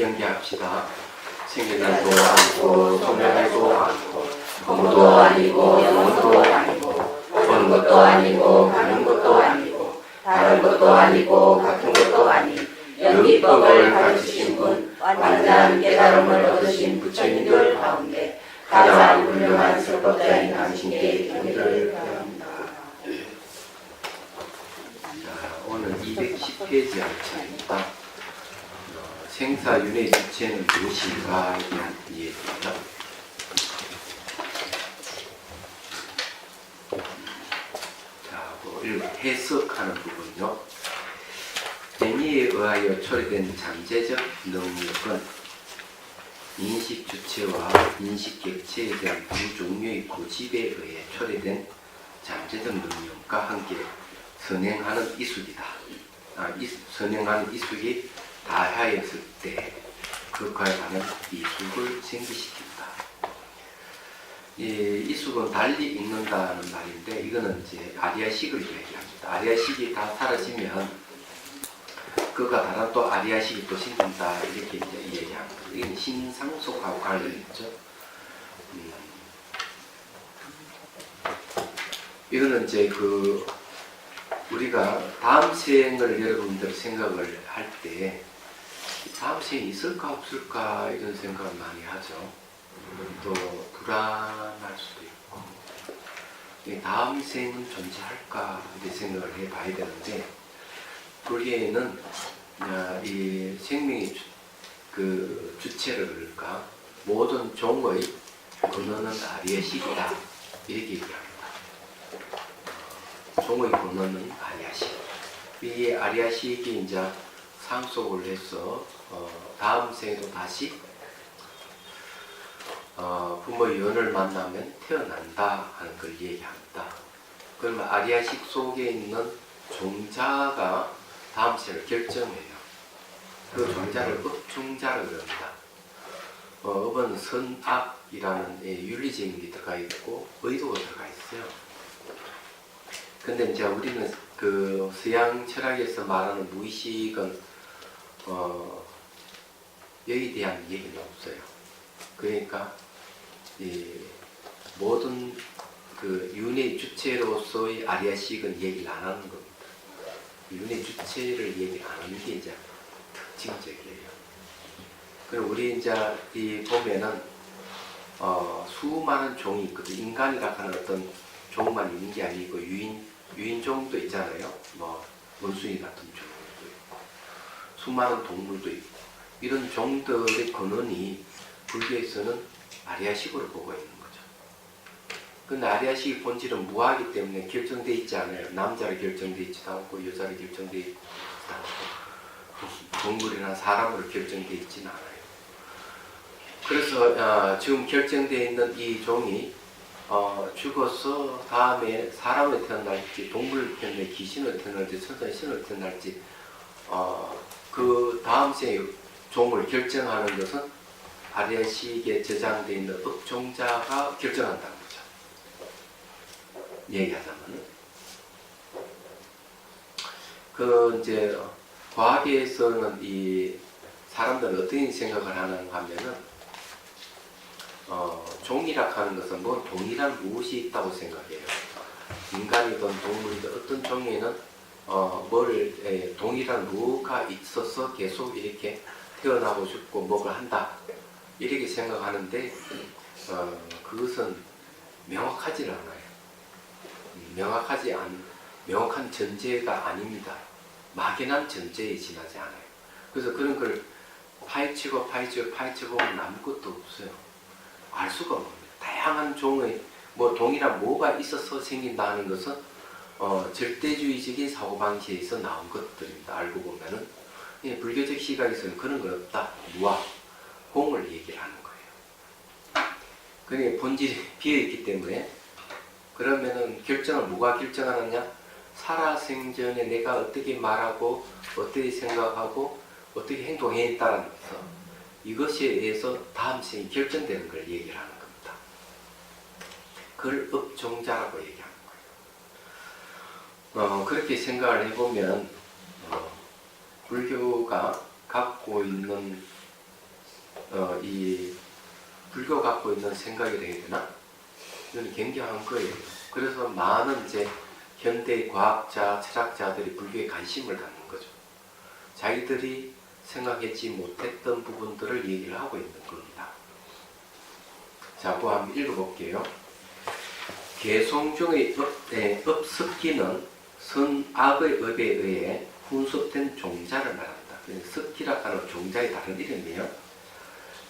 경계합시다. 생겨나도 않고 소멸하지도 않고 공도 아니고 영도 아니고 오는 것도 아니고 가는 것도 아니고 다른 것도 아니고 같은 것도 아닌 영리법을 가르치신 분 완전한 깨달음을 얻으신 부처님들 가운데 가장 훌륭한 설법자인 당신께 경의를 표합니다. 오늘 210페이지 알차입니다. 생사윤회 주체는 무엇인가에 대한 이해입니다. 자, 해석하는 부분요. 행위에 의하여 초래된 잠재적 능력은 인식 주체와 인식 객체에 대한 두 종류의 고집에 의해 초래된 잠재적 능력과 함께 선행하는 이숙이다. 선행하는 이숙이 다하였을 때 그것과에 관한 이숙을 생기시킨다. 이 이숙은 달리 읽는다는 말인데 이거는 이제 아리아식을 얘기합니다. 아리아식이 다 사라지면 그가 다른 또 아리아식이 또 생긴다 이렇게 이제 이야기합니다. 이게 신상속하고 관련이 있죠. 이거는 이제 우리가 다음 생을 여러분들 생각을 할 때 다음 생이 있을까 없을까 이런 생각을 많이 하죠. 또 불안할 수도 있고 다음 생은 존재할까 이런 생각을 해봐야 되는데 불교에는 이 생명의 주체를 그럴까 모든 종의 근원은 아리아식이다 이렇게 얘기합니다. 종의 근원은 아리아식. 이 아리아식이 이제 상속을 해서 다음 생에도 다시 부모의 연을 만나면 태어난다 하는 걸 얘기합니다. 그러면 아리아식 속에 있는 종자가 다음 생을 결정해요. 그 종자를 업종자라고 합니다. 업은 선악이라는 윤리적인 게 들어가 있고 의도가 들어가 있어요. 근데 이제 우리는 그 서양 철학에서 말하는 무의식은 여기에 대한 얘기는 없어요. 그러니까 이 모든 그 윤회 주체로서의 아리아식은 얘기를 안 하는 겁니다. 윤회 주체를 얘기 안 하는 게 이제 특징적이에요. 그리고 우리 이제 이 보면은 수많은 종이 있거든. 인간이라 하는 어떤 종만 있는 게 아니고 유인종도 있잖아요. 뭐 원숭이 같은 종도 있고 수많은 동물도 있고 이런 종들의 근원이 불교에서는 아리아식으로 보고 있는 거죠. 근데 아리아식의 본질은 무하기 때문에 결정되어 있지 않아요. 남자로 결정되어 있지도 않고 여자로 결정되어 있지도 않고 동물이나 사람으로 결정되어 있지는 않아요. 그래서 지금 결정되어 있는 이 종이 죽어서 다음에 사람을 태어날지 동물을 태어날지 귀신을 태어날지 천사의 신을 태어날지 그 다음 생의 종을 결정하는 것은 아리아식에 저장되어 있는 업종자가 결정한다는 거죠. 얘기하자면 이제 과학에서는 이 사람들은 어떻게 생각을 하는가 하면은 종이라 하는 것은 뭐 동일한 무엇이 있다고 생각해요. 인간이든 동물이든 어떤 종에는 동일한 무엇가 있어서 계속 이렇게 태어나고 죽고 뭐를 한다 이렇게 생각하는데 그것은 명확하지 않아요. 명확한 전제가 아닙니다. 막연한 전제에 지나지 않아요. 그래서 그런 걸 파헤치고 보면 아무것도 없어요. 알 수가 없습니다. 다양한 종의 동일한 뭐가 있어서 생긴다는 것은 절대주의적인 사고방식에서 나온 것들입니다. 알고 보면은 불교적 시각에서는 그런 건 없다. 무아, 공을 얘기를 하는 거예요. 그러니까 본질이 비어있기 때문에 그러면은 결정을 누가 결정하느냐? 살아생전에 내가 어떻게 말하고 어떻게 생각하고 어떻게 행동했다는 것은 이것에 의해서 다음 생이 결정되는 걸 얘기를 하는 겁니다. 그걸 업종자라고 얘기하는 거예요. 그렇게 생각을 해보면 불교가 갖고 있는 이 불교 갖고 있는 생각이라 해야 되나? 이건 굉장한 거예요. 그래서 많은 이제 현대 과학자, 철학자들이 불교에 관심을 갖는 거죠. 자기들이 생각하지 못했던 부분들을 얘기를 하고 있는 겁니다. 자, 뭐 한번 읽어볼게요. 개송중의 업습기는 선악의 업에 의해 훈습된 종자를 말한다. 습기라 하는 종자의 다른 이름이에요.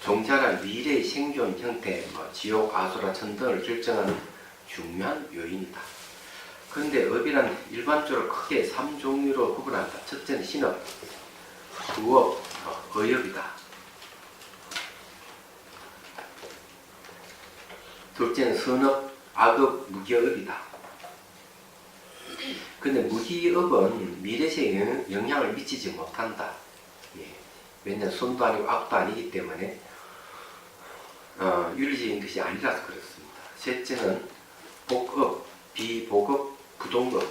종자란 미래의 생존 형태, 지옥, 아수라, 천등을 결정하는 중요한 요인이다. 그런데 업이란 일반적으로 크게 3종류로 구분한다. 첫째는 신업, 부업, 의업이다. 둘째는 선업, 악업, 무기업이다. 근데 무기업은 미래세에 영향을 미치지 못한다. 예. 왜냐하면 선도 아니고 악도 아니기 때문에 윤리적인 것이 아니라서 그렇습니다. 셋째는 복업, 비복업, 부동업.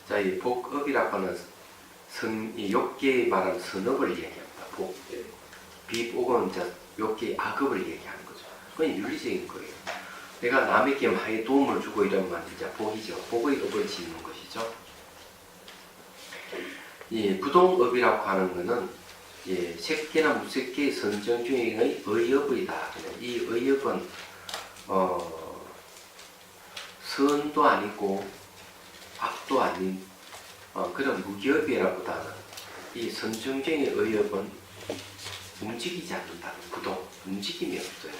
자, 이 복업이라고 하는 이 욕계에 말하는 선업을 얘기합니다. 비복업은 욕계의 악업을 얘기하는 거죠. 그건 윤리적인 거예요. 내가 남에게 많이 도움을 주고 이러면 진짜 복이죠. 복의 업을 짓는 것이죠. 이 부동업이라고 하는 것은 색계나 무색계의 선정 중의 의업이다. 이 의업은 선도 아니고 악도 아닌 그런 무기업이라보다는 이 선정 중의 의업은 움직이지 않는다는 부동, 움직임이 없어요.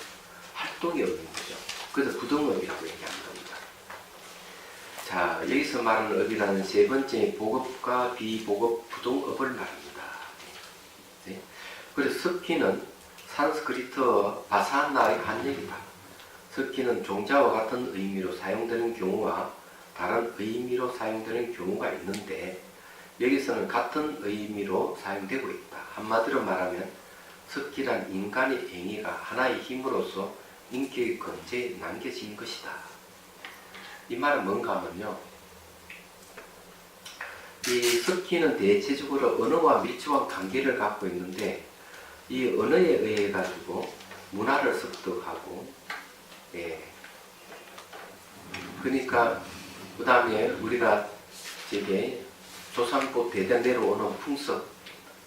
활동이 없는 거죠. 그래서 부동업이라고 얘기하는 겁니다. 자, 여기서 말하는 업이라는 세 번째 보급과 비보급 부동업을 말합니다. 네. 그래서 습기는 산스크리트어 바사나의 한얘기다. 습기는 종자와 같은 의미로 사용되는 경우와 다른 의미로 사용되는 경우가 있는데 여기서는 같은 의미로 사용되고 있다. 한마디로 말하면 습기란 인간의 행위가 하나의 힘으로서 인격의 건재에 남겨진 것이다. 이 말은 뭔가 하면요, 이 습기는 대체적으로 언어와 밀접한 관계를 갖고 있는데 이 언어에 의해 가지고 문화를 습득하고, 그러니까 그 다음에 우리가 저게 조상부 대대 내려오는 풍습,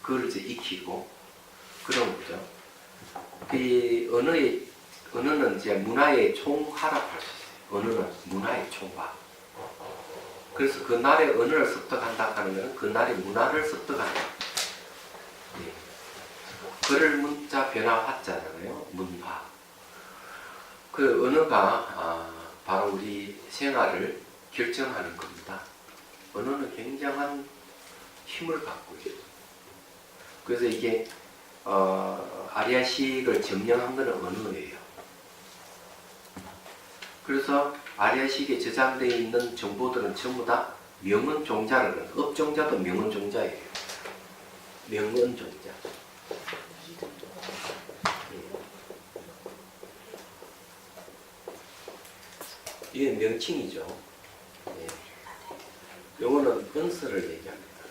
그걸 이제 익히고 그런 거죠. 이 언어는 이제 문화의 총화라고 할 수 있어요. 언어는 문화의 총화. 그래서 그 나라의 언어를 습득한다 하는 것은 그 나라의 문화를 습득한다. 글을 문자 변화 화자잖아요. 문화. 그 언어가 바로 우리 생활을 결정하는 겁니다. 언어는 굉장한 힘을 갖고 있어요. 그래서 이게 아리아식을 점령한 것은 언어예요. 그래서 아리아식에 저장되어 있는 정보들은 전부 다 명언 종자를, 업종자도 명언 종자예요. 명언 종자. 이게 명칭이죠. 영어는 은서를 얘기합니다.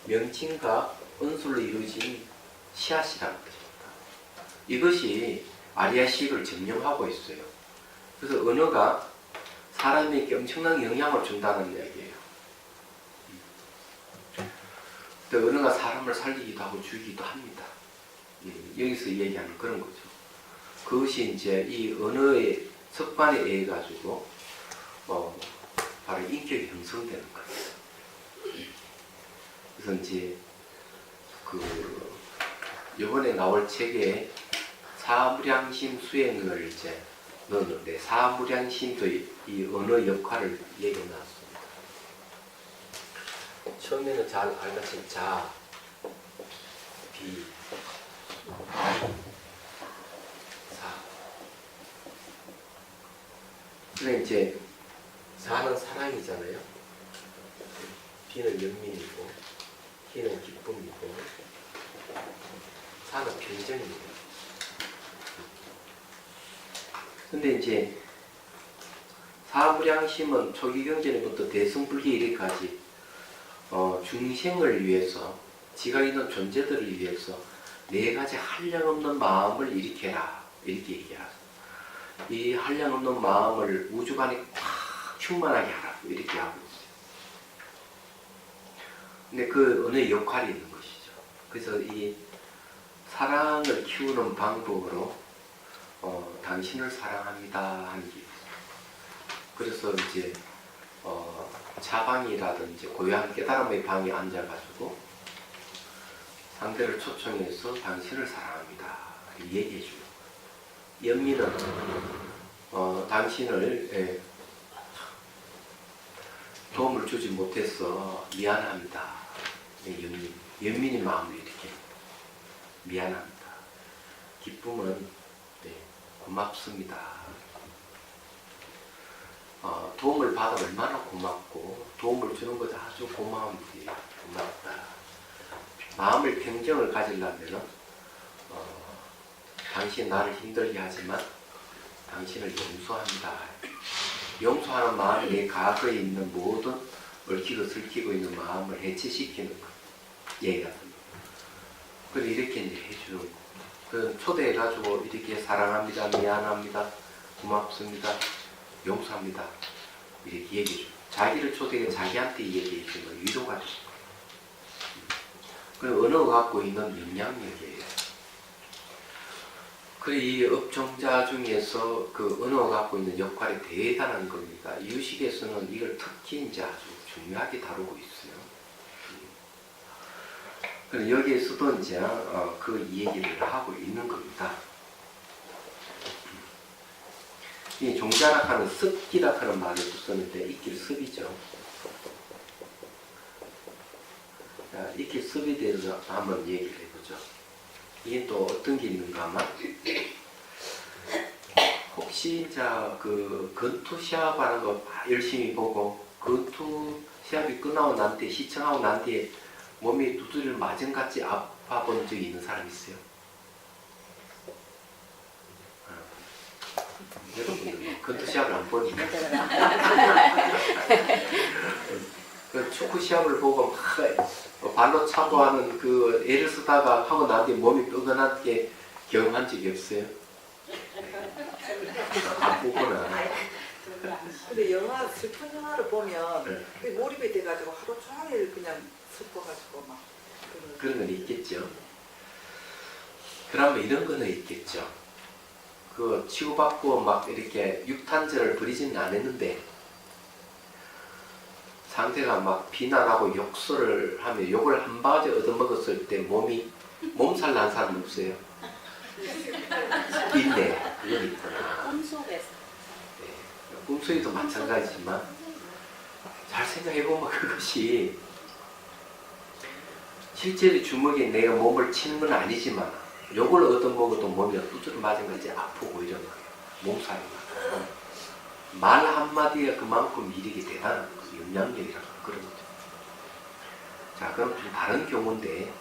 명칭과 은술로 이루어진 씨앗이라는 것입니다. 이것이 아리아식을 점령하고 있어요. 그래서 언어가 사람에게 엄청난 영향을 준다는 이야기예요. 또 언어가 사람을 살리기도 하고 죽이기도 합니다. 여기서 얘기하는 그런 거죠. 그것이 이제 이 언어의 습관에 의해 가지고 바로 인격이 형성되는 거예요. 그래서 이제 이번에 나올 책에 사무량심 수행을 이제 넣었는데 사무량심도 이 언어 역할을 얘기해 놨습니다. 처음에는 잘 알다시피 자, 비, 사. 그래 이제 사는 사랑이잖아요. 비는 연민이고, 희는 기쁨이고, 사는 평정입니다. 근데 이제 사무량심은 초기 경전에부터 대승불교 이래까지 중생을 위해서, 지가 있는 존재들을 위해서 네 가지 한량없는 마음을 일으켜라 이렇게 얘기하죠. 이 한량없는 마음을 우주관이 꽉 충만하게 하라고 이렇게 하고 있어요. 근데 그 은혜의 역할이 있는 것이죠. 그래서 이 사랑을 키우는 방법으로 당신을 사랑합니다 하는 게 있어요. 그래서 이제 차방이라든지 고요한 깨달음의 방에 앉아가지고 상대를 초청해서 당신을 사랑합니다 얘기해 주는 거예요. 연민은 당신을 도움을 주지 못해서 미안합니다. 연민이 마음을 이렇게 미안합니다. 기쁨은 고맙습니다. 도움을 받아 얼마나 고맙고 도움을 주는 것도 아주 고마운 일이에요. 고맙다. 마음의 평정을 가지려면 당신 나를 힘들게 하지만 당신을 용서합니다. 용서하는 마음이 내 과거에 있는 모든 얽히고 설키고 있는 마음을 해체시키는 것. 얘기가 됩니다. 그래서 이렇게 이제 해주는 거. 그 초대해가지고 이렇게 사랑합니다, 미안합니다, 고맙습니다, 용서합니다. 이렇게 얘기해주고. 자기를 초대해 자기한테 얘기해주는 위로가 되고. 그 언어가 갖고 있는 영향력이에요. 그래 이 업종자 중에서 그 언어가 갖고 있는 역할이 대단한 겁니다. 유식에서는 이걸 특히 이제 아주 중요하게 다루고 있어요. 그래 여기에서도 이제 그 얘기를 하고 있는 겁니다. 이 종자락하는 습기락하는 말을 썼는데 익길 습이죠. 자, 익힐 습에 대해서 한번 얘기를 해보죠. 이게 또 어떤 게 있는가 하면 혹시 자 그 건투 시합하는 거 열심히 보고 건투 시합이 끝나고 난 뒤에 시청하고 난 뒤에 몸이 두드리를 맞은 같이 아파 본 적이 있는 사람 있어요? 여러분들 건투 시합을 안 보니까 그 축구 시합을 보고 막 발로 차고 하는 그 애를 쓰다가 하고 난 뒤에 몸이 뻐근하게 경험한 적이 없어요? 안 보구나. 근데 영화, 슬픈 영화를 보면 그게 몰입이 돼가지고 하루 종일 그냥 슬퍼가지고 막 그런 건 있겠죠. 그러면 이런 거는 있겠죠. 그 치유받고 막 이렇게 육탄전을 벌이지는 않았는데 상대가 막 비난하고 욕설을 하면 욕을 한 바가지 얻어먹었을 때 몸살 난 사람 없어요? 있네. 그건 있구나. 꿈속에서. 네. 꿈속에도 마찬가지지만 잘 생각해보면 그것이 실제로 주먹에 내가 몸을 치는 건 아니지만 욕을 얻어먹어도 몸이 두드려 맞은 거지 아프고 이런 거예요. 몸살이 나고. 말 한마디에 그만큼 이력이 대단한 그 영향력이라고 그런 거죠. 자, 그럼 좀 다른 경우인데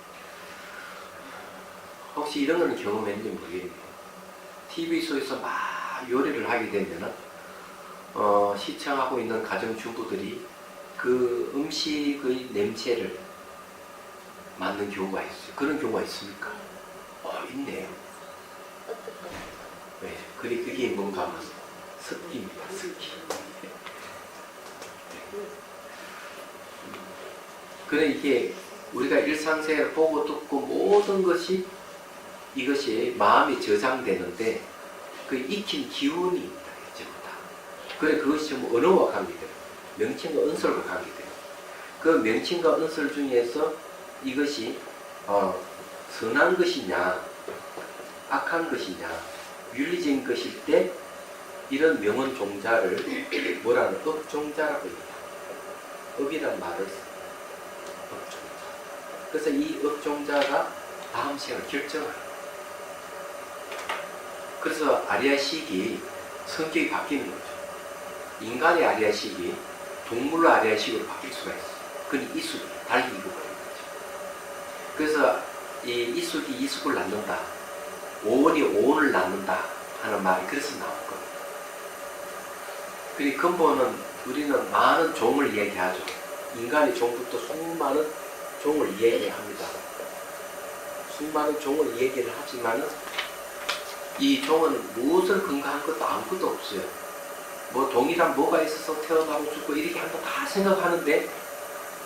혹시 이런 거는 경험했는지 모르겠네요. TV 속에서 막 요리를 하게 되면은 시청하고 있는 가정주부들이 그 음식의 냄새를 맡는 경우가 있어요. 그런 경우가 있습니까? 있네요. 네, 그게 뭔가 하면 습기입니다. 습기. 그래 이게 우리가 일상생활을 보고 듣고 모든 것이 이것이 마음이 저장되는데 그 익힌 기운이 있다. 전부 다. 그래 그것이 전부 언어와 관계돼요. 명칭과 은설과 관계돼요. 그 명칭과 은설 중에서 이것이 선한 것이냐 악한 것이냐 윤리적인 것일 때 이런 명언 종자를 뭐라는 업종자라고 합니다. 업이란 말을 써요. 업종자. 그래서 이 업종자가 다음 생을 결정합니다. 그래서 아리아식이 성격이 바뀌는 거죠. 인간의 아리아식이 동물의 아리아식으로 바뀔 수가 있어요. 그건 이숙이 달리 익어버리는 거죠. 그래서 이 이숙이 이숙을 낳는다. 오온이 오온을 낳는다 하는 말이 그래서 나올 겁니다. 그리고 근본은 우리는 많은 종을 이야기하죠. 인간의 종부터 수많은 종을 이야기합니다. 수많은 종을 얘기를 하지만 이 종은 무엇을 근거한 것도 아무것도 없어요. 뭐 동이란 뭐가 있어서 태어나고 죽고 이렇게 한번 다 생각하는데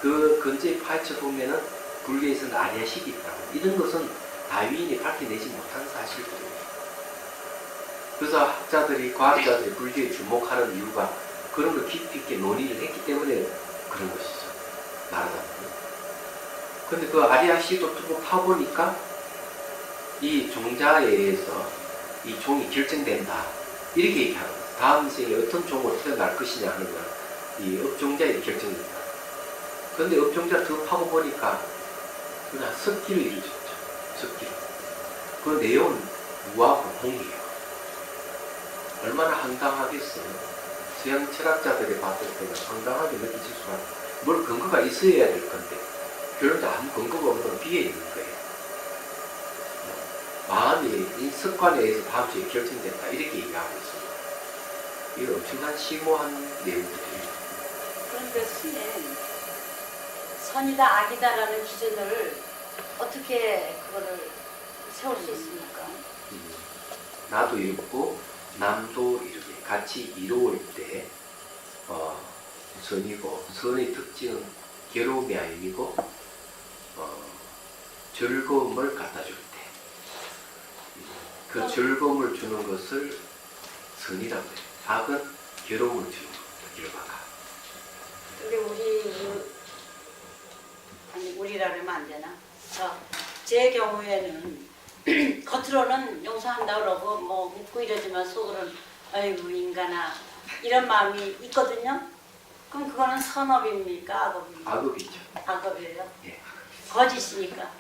그 근처에 파헤쳐 보면은 불교에서는 아리아식이 있다고. 이런 것은 다윈이 밝혀내지 못한 사실들이에요. 그래서 학자들이, 과학자들이 불교에 주목하는 이유가 그런 걸 깊이 있게 논의를 했기 때문에 그런 것이죠. 말하자면. 근데 그 아리아식도 두고 파보니까 이 종자에 의해서 이 종이 결정된다. 이렇게 얘기하는 거예요. 다음 생에 어떤 종으로 태어날 것이냐 하는 건 이 업종자에 결정된다. 그런데 업종자 더 파고 보니까 그냥 석기로 이루어졌죠. 석기로. 그 내용은 무하고 공이에요. 얼마나 황당하겠어요. 서양 철학자들이 봤을 때는 황당하게 느껴질 수가 있어요. 뭘 근거가 있어야 될 건데 결론적으로 아무 근거가 없는 비에 있는 거예요. 마음이 이 습관에 의해서 다음 주에 결정된다. 이렇게 얘기하고 있습니다. 이게 엄청난 심오한 내용들이에요. 그런데 스님, 선이다 악이다라는 기준을 어떻게 그거를 세울 수 있습니까? 나도 이루고 남도 이루게 같이 이루어올 때 선이고, 선의 특징은 괴로움이 아니고 즐거움을 갖다 줄 때 그 즐거움을 주는 것을 선이라고 해요. 악은 괴로움을 주는 것, 결과가. 근데 우리라 그러면 안 되나? 제 경우에는 겉으로는 용서한다 그러고 뭐 묻고 이러지만 속으로는 아이고 인간아 이런 마음이 있거든요. 그럼 그거는 선업입니까? 악업입니까? 악업이죠. 악업이에요? 예. 거짓이니까.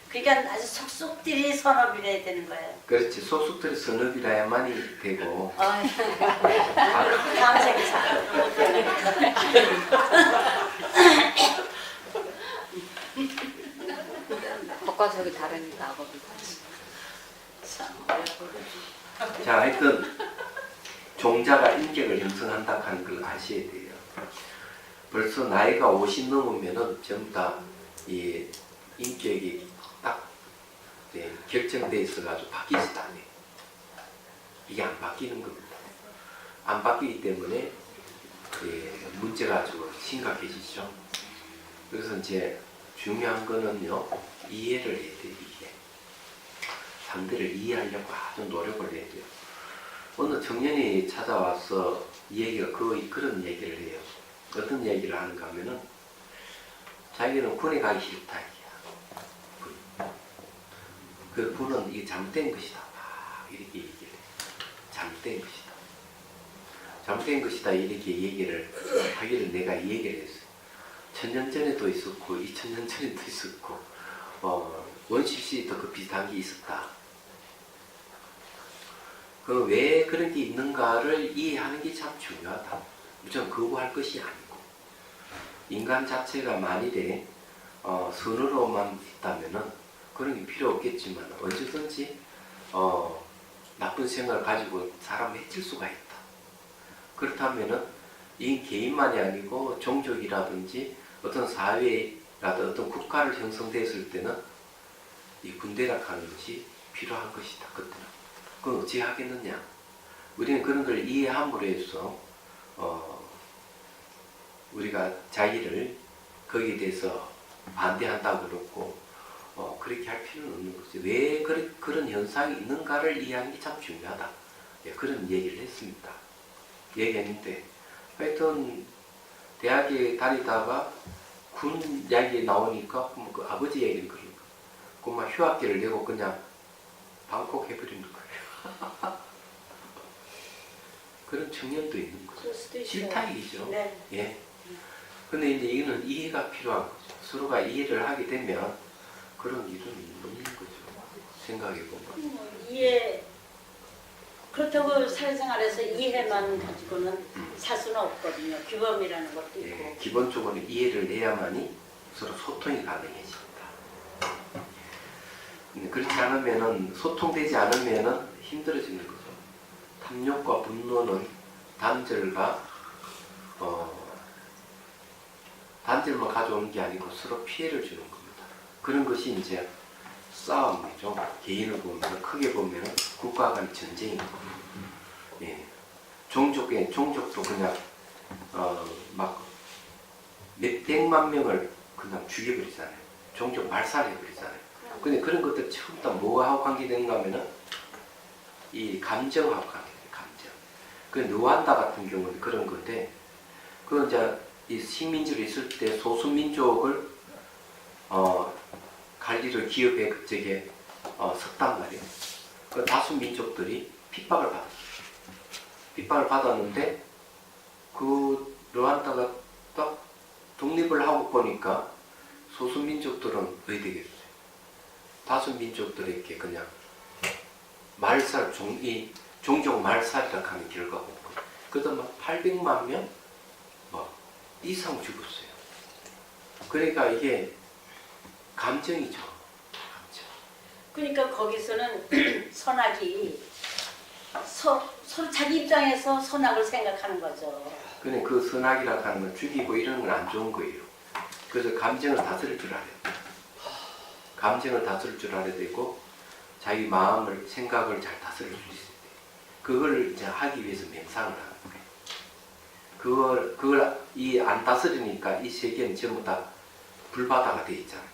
그러니까 아주 속속들이 선업이래야 되는 거예요. 그렇지. 속속들이 선업이라야만이 되고. 다음 생에 겉과 속이 다르니까 악업이 다르지. 자, 하여튼 종자가 인격을 형성한다 하는 걸 아셔야 돼요. 벌써 나이가 50 넘으면은 전부 다 이 인격이 딱 결정돼 있어가지고 바뀌지도 않아요. 이게 안 바뀌는 겁니다. 안 바뀌기 때문에 문제가 아주 심각해지죠. 그래서 이제 중요한 거는요, 이해를 해야 돼요. 이해. 상대를 이해하려고 아주 노력을 해야 돼요. 어느 청년이 찾아와서 이 얘기가 거의 그런 얘기를 해요. 어떤 얘기를 하는가 하면은 자기는 군에 가기 싫다. 그 군은 이게 잘못된 것이다. 막 이렇게 얘기를 해요. 잘못된 것이다. 잘못된 것이다. 이렇게 얘기를 하기를 내가 이 얘기를 했어요. 1000년 전에도 있었고 2000년 전에도 있었고 원시시대도 그 비슷한 게 있었다. 그 왜 그런 게 있는가를 이해하는 게 참 중요하다. 무조건 거부할 것이 아니고 인간 자체가 만일에 선으로만 있다면은 그런 게 필요 없겠지만 언제든지 나쁜 생각을 가지고 사람을 해칠 수가 있다. 그렇다면은 이 개인만이 아니고 종족이라든지 어떤 사회라든지 어떤 국가를 형성됐을 때는 이 군대라 하는 것이 필요한 것이다. 그때는. 그건 어찌 하겠느냐? 우리는 그런 걸 이해함으로 해서 우리가 자기를 거기에 대해서 반대한다고 그렇고 그렇게 할 필요는 없는 거죠. 왜 그런 현상이 있는가를 이해하는 게 참 중요하다. 그런 얘기를 했습니다. 얘기했는데 하여튼 대학에 다니다가 군 이야기 나오니까 그 아버지 얘기를 그런 거. 그만 휴학기를 내고 그냥 방콕 해버리는 거예요. 그런 청년도 있는 거죠. 싫다 얘기죠. 네. 예. 근데 이제 이거는 이해가 필요한 거죠. 서로가 이해를 하게 되면 그런 일은 없는 거죠. 생각해보면. 이해, 그렇다고 사회생활에서 이해만 가지고는 살 수는 없거든요. 규범이라는 것도 있고. 예, 기본적으로 이해를 해야만이 서로 소통이 가능해집니다. 그렇지 않으면은, 소통되지 않으면은 힘들어지는 거죠. 탐욕과 분노는 단절과 단절만 가져오는 게 아니고 서로 피해를 주는 겁니다. 그런 것이 이제 싸움이죠. 개인을 보면 크게 보면 국가 간 전쟁이고, 예. 종족도 그냥 막 몇백만 명을 그냥 죽여버리잖아요. 종족 말살해버리잖아요. 근데 그런 것들 처음부터 뭐하고 관계되는가 하면은 이 감정하고 관계돼요. 감정. 그 루안다 같은 경우는 그런 건데, 그 이제 이 식민지로 있을 때 소수민족을 관리를 기업에 그쪽에 섰단 말이에요. 그 다수민족들이 핍박을 받았어요. 핍박을 받았는데 그 루안다가 딱 독립을 하고 보니까 소수민족들은 어디 되겠어요? 다수민족들에게 그냥 말살, 종족 말살이라고 하는 결과가 없고, 그래서 막 800만 명 이상 죽었어요. 그러니까 이게 감정이죠. 감정. 그러니까 거기서는 선악이 서로 자기 입장에서 선악을 생각하는 거죠. 근데 그 선악이라고 하는 건 죽이고 이런 건 안 좋은 거예요. 그래서 감정을 다스릴 줄 알아야 돼요. 감정을 다스릴 줄 알아야 되고, 자기 마음을, 생각을 잘 다스릴 수 있어야 돼요. 그걸 이제 하기 위해서 명상을 하는 거예요. 그걸 안 다스리니까 이 세계는 전부 다 불바다가 돼 있잖아요.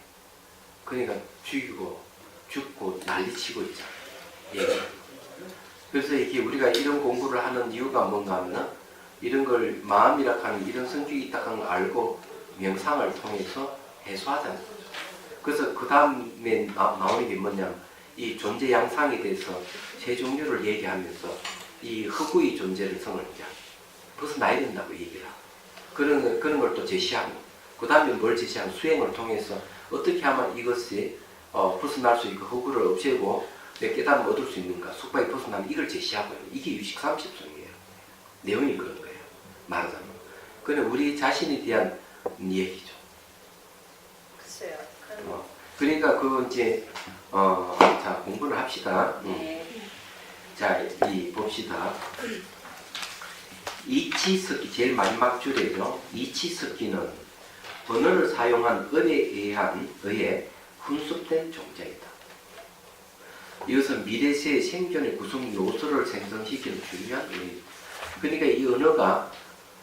그러니까 죽고 난리치고 있잖아요. 예. 그래서 이게 우리가 이런 공부를 하는 이유가 뭔가 하면, 이런 걸 마음이라 하는 이런 성격이 있다는 걸 알고 명상을 통해서 해소하자는 거죠. 그래서 그 다음에 나오는 게 뭐냐면, 이 존재 양상에 대해서 세 종류를 얘기하면서 이 흑우의 존재를 성을 이제 벗어나야 된다고 얘기를 하고, 그런 걸 또 제시하고, 그 다음에 뭘 제시하면 수행을 통해서 어떻게 하면 이것이 벗어날 수 있고 흑우를 없애고 내 깨달음을 얻을 수 있는가, 숙박이 벗어나면 이걸 제시하고요. 이게 유식 30성이에요. 내용이 그런 거예요. 말하자면. 그는 우리 자신에 대한 얘기죠. 글쎄요. 그러니까 그 이제 자, 공부를 합시다. 네. 자, 봅시다. 이치석기, 제일 마지막 줄에죠. 이치석기는 언어를 사용한 을에 의해 훈습된 존재이다. 이것은 미래세의 생존의 구성 요소를 생성시키는 중요한 의미입니다. 그러니까 이 언어가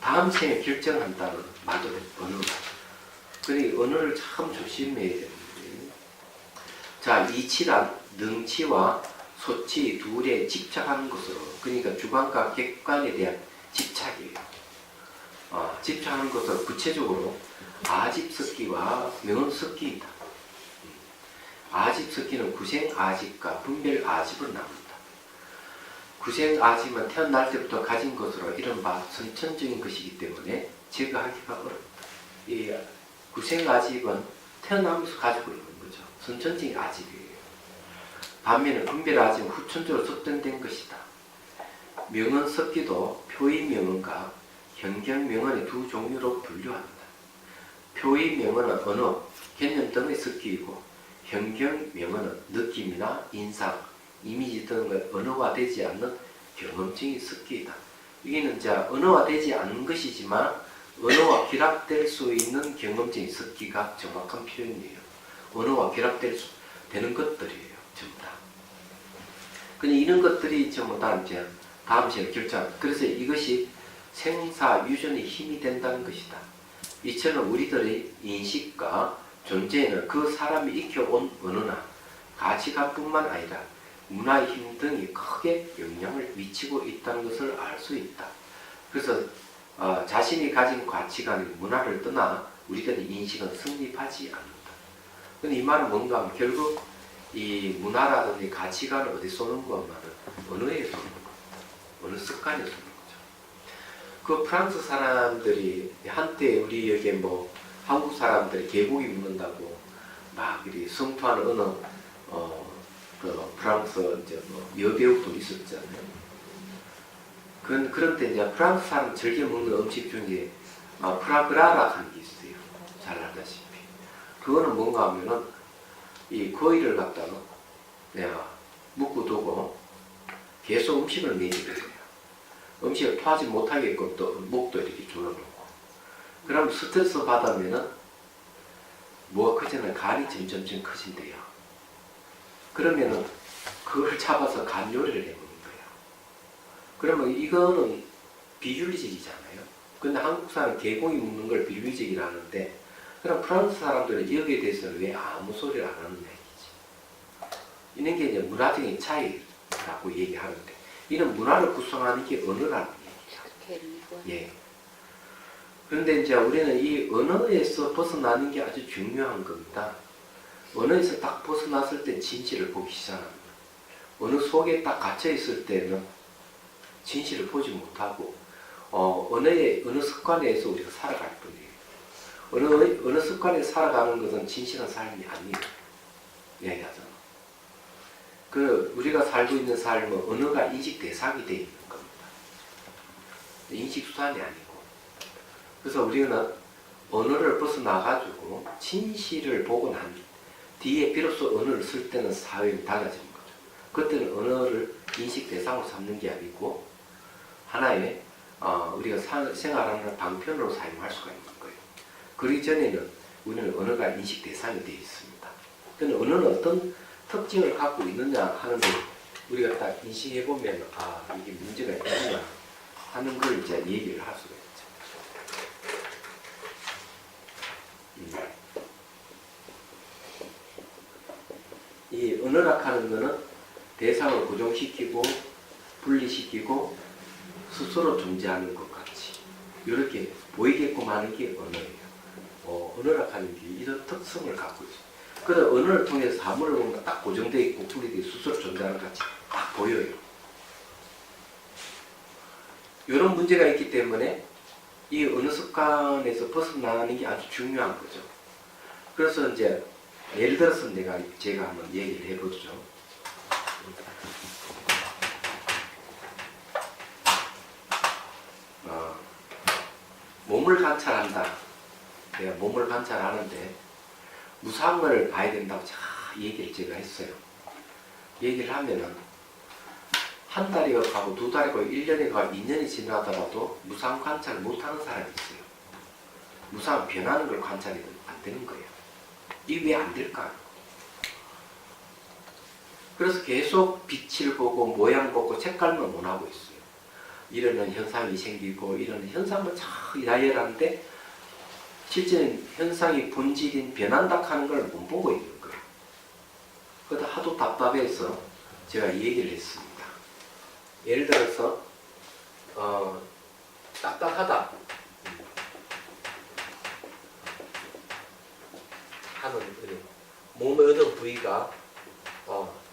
다음 생에 결정한다는 말도 돼요. 언어가. 그러니까 언어를 참 조심해야 됩니다. 자, 이치란 능치와 소치 둘에 집착하는 것으로, 그러니까 주관과 객관에 대한 집착이에요. 집착하는 것으로 구체적으로 아집석기와 명언석기이다. 아집석기는 구생아집과 분별아집을 나눕니다. 구생아집은 태어날 때부터 가진 것으로 이른바 선천적인 것이기 때문에 제거하기가 어렵다. 이 구생아집은 태어나면서 가지고 있는 거죠. 선천적인 아집이에요. 반면에 분별아집은 후천적으로 섭득된 것이다. 명언석기도 표의명언과 현경명언의 두 종류로 분류합니다. 표의명언은 언어, 개념 등의 섞이고, 현경명언은 느낌이나 인상, 이미지 등의 언어화되지 않는 경험증이 섞이다. 여기는 이제 언어화되지 않는 것이지만 언어와 결합될 수 있는 경험증이 섞기가 정확한 표현이에요. 언어와 결합되는 것들이에요. 전부 다. 근데 이런 것들이 전부 다 이제 다음 시간에 결정합니다. 그래서 이것이 생사유전의 힘이 된다는 것이다. 이처럼 우리들의 인식과 존재에는 그 사람이 익혀온 언어나 가치관뿐만 아니라 문화의 힘 등이 크게 영향을 미치고 있다는 것을 알 수 있다. 그래서 자신이 가진 가치관이 문화를 떠나 우리들의 인식은 성립하지 않는다. 근데 이 말은 뭔가 하면 결국 이 문화라든지 가치관을 어디서 오는 거 하면 언어에서 오는 거, 어느 습관에서 오는 거죠. 그 프랑스 사람들이 한때 우리 여기 뭐 한국 사람들이 개고기 먹는다고 막 이리 성토하는 그 프랑스 이제 뭐 여배우도 있었잖아요. 그런데 이제 프랑스 사람 즐겨 먹는 음식 중에 프라그라라 하는 게 있어요. 잘 알다시피. 그거는 뭔가 하면은 이 거위를 갖다가 내가 묶고 두고 계속 음식을 먹이게 돼요. 음식을 토하지 못하게끔 또 목도 이렇게 졸라놓고. 그럼 스트레스 받으면은 뭐가 크지는 간이 점점점 커진대요. 그러면은 그걸 잡아서 간 요리를 해먹는 거예요. 그러면 이거는 비윤리적이잖아요. 근데 한국 사람은 개공이 먹는 걸 비윤리적이라는데 그럼 프랑스 사람들은 여기에 대해서는 왜 아무 소리를 안 하는 얘기지? 이런 게 이제 문화적인 차이라고 얘기하는데 이런 문화를 구성하는 게 언어라는 얘기죠. 그렇게 읽고 예. 그런데 이제 우리는 이 언어에서 벗어나는 게 아주 중요한 겁니다. 언어에서 딱 벗어났을 때 진실을 보기 시작합니다. 언어 속에 딱 갇혀 있을 때는 진실을 보지 못하고 어느 습관에서 우리가 살아갈 뿐이에요. 어느 습관에 살아가는 것은 진실한 삶이 아니에요. 얘기하잖아. 우리가 살고 있는 삶은 언어가 인식 대상이 되어 있는 겁니다. 인식 수단이 아니고. 그래서 우리는 언어를 벗어나가지고 진실을 보고 난 뒤에 비로소 언어를 쓸 때는 사회는 달라지는 거죠. 그때는 언어를 인식 대상으로 삼는 게 아니고 하나의 우리가 생활하는 방편으로 사용할 수가 있는 거예요. 그러기 전에는 우리는 언어가 인식 대상이 되어 있습니다. 그런데 언어는 어떤 특징을 갖고 있느냐 하는 걸 우리가 딱 인식해보면 이게 문제가 있구나 하는 걸 이제 얘기를 할 수가 있죠. 이 언어라 하는 거는 대상을 고정시키고 분리시키고 스스로 존재하는 것 같이 이렇게 보이게끔 하는 게 언어예요. 언어라 하는 게 이런 특성을 갖고 있어요. 그래서 언어를 통해서 사물을 보면 딱 고정되어 있고 분리되어 스스로 존재하는 것 같이 딱 보여요. 이런 문제가 있기 때문에 이 언어 습관에서 벗어나는 게 아주 중요한 거죠. 그래서 이제 예를 들어서 제가 한번 얘기를 해보죠. 몸을 관찰한다. 내가 몸을 관찰하는데 무상을 봐야 된다고 얘기를 제가 했어요. 얘기를 하면은 한 달이 가고 두 달이 가고 1년이 가고 2년이 지나더라도 무상 관찰을 못하는 사람이 있어요. 무상 변하는 걸 관찰이 안 되는 거예요. 이게 왜 안 될까요? 그래서 계속 빛을 보고 모양 보고 색깔만 원하고 있어요. 이러는 현상이 생기고 이러는 현상은 참 나열하는데 실제는 현상이 본질인 변한다 하는 걸 못 보고 있는 거예요. 그러다 하도 답답해서 제가 이 얘기를 했습니다. 예를 들어서 딱딱하다 하는 몸의 어떤 부위가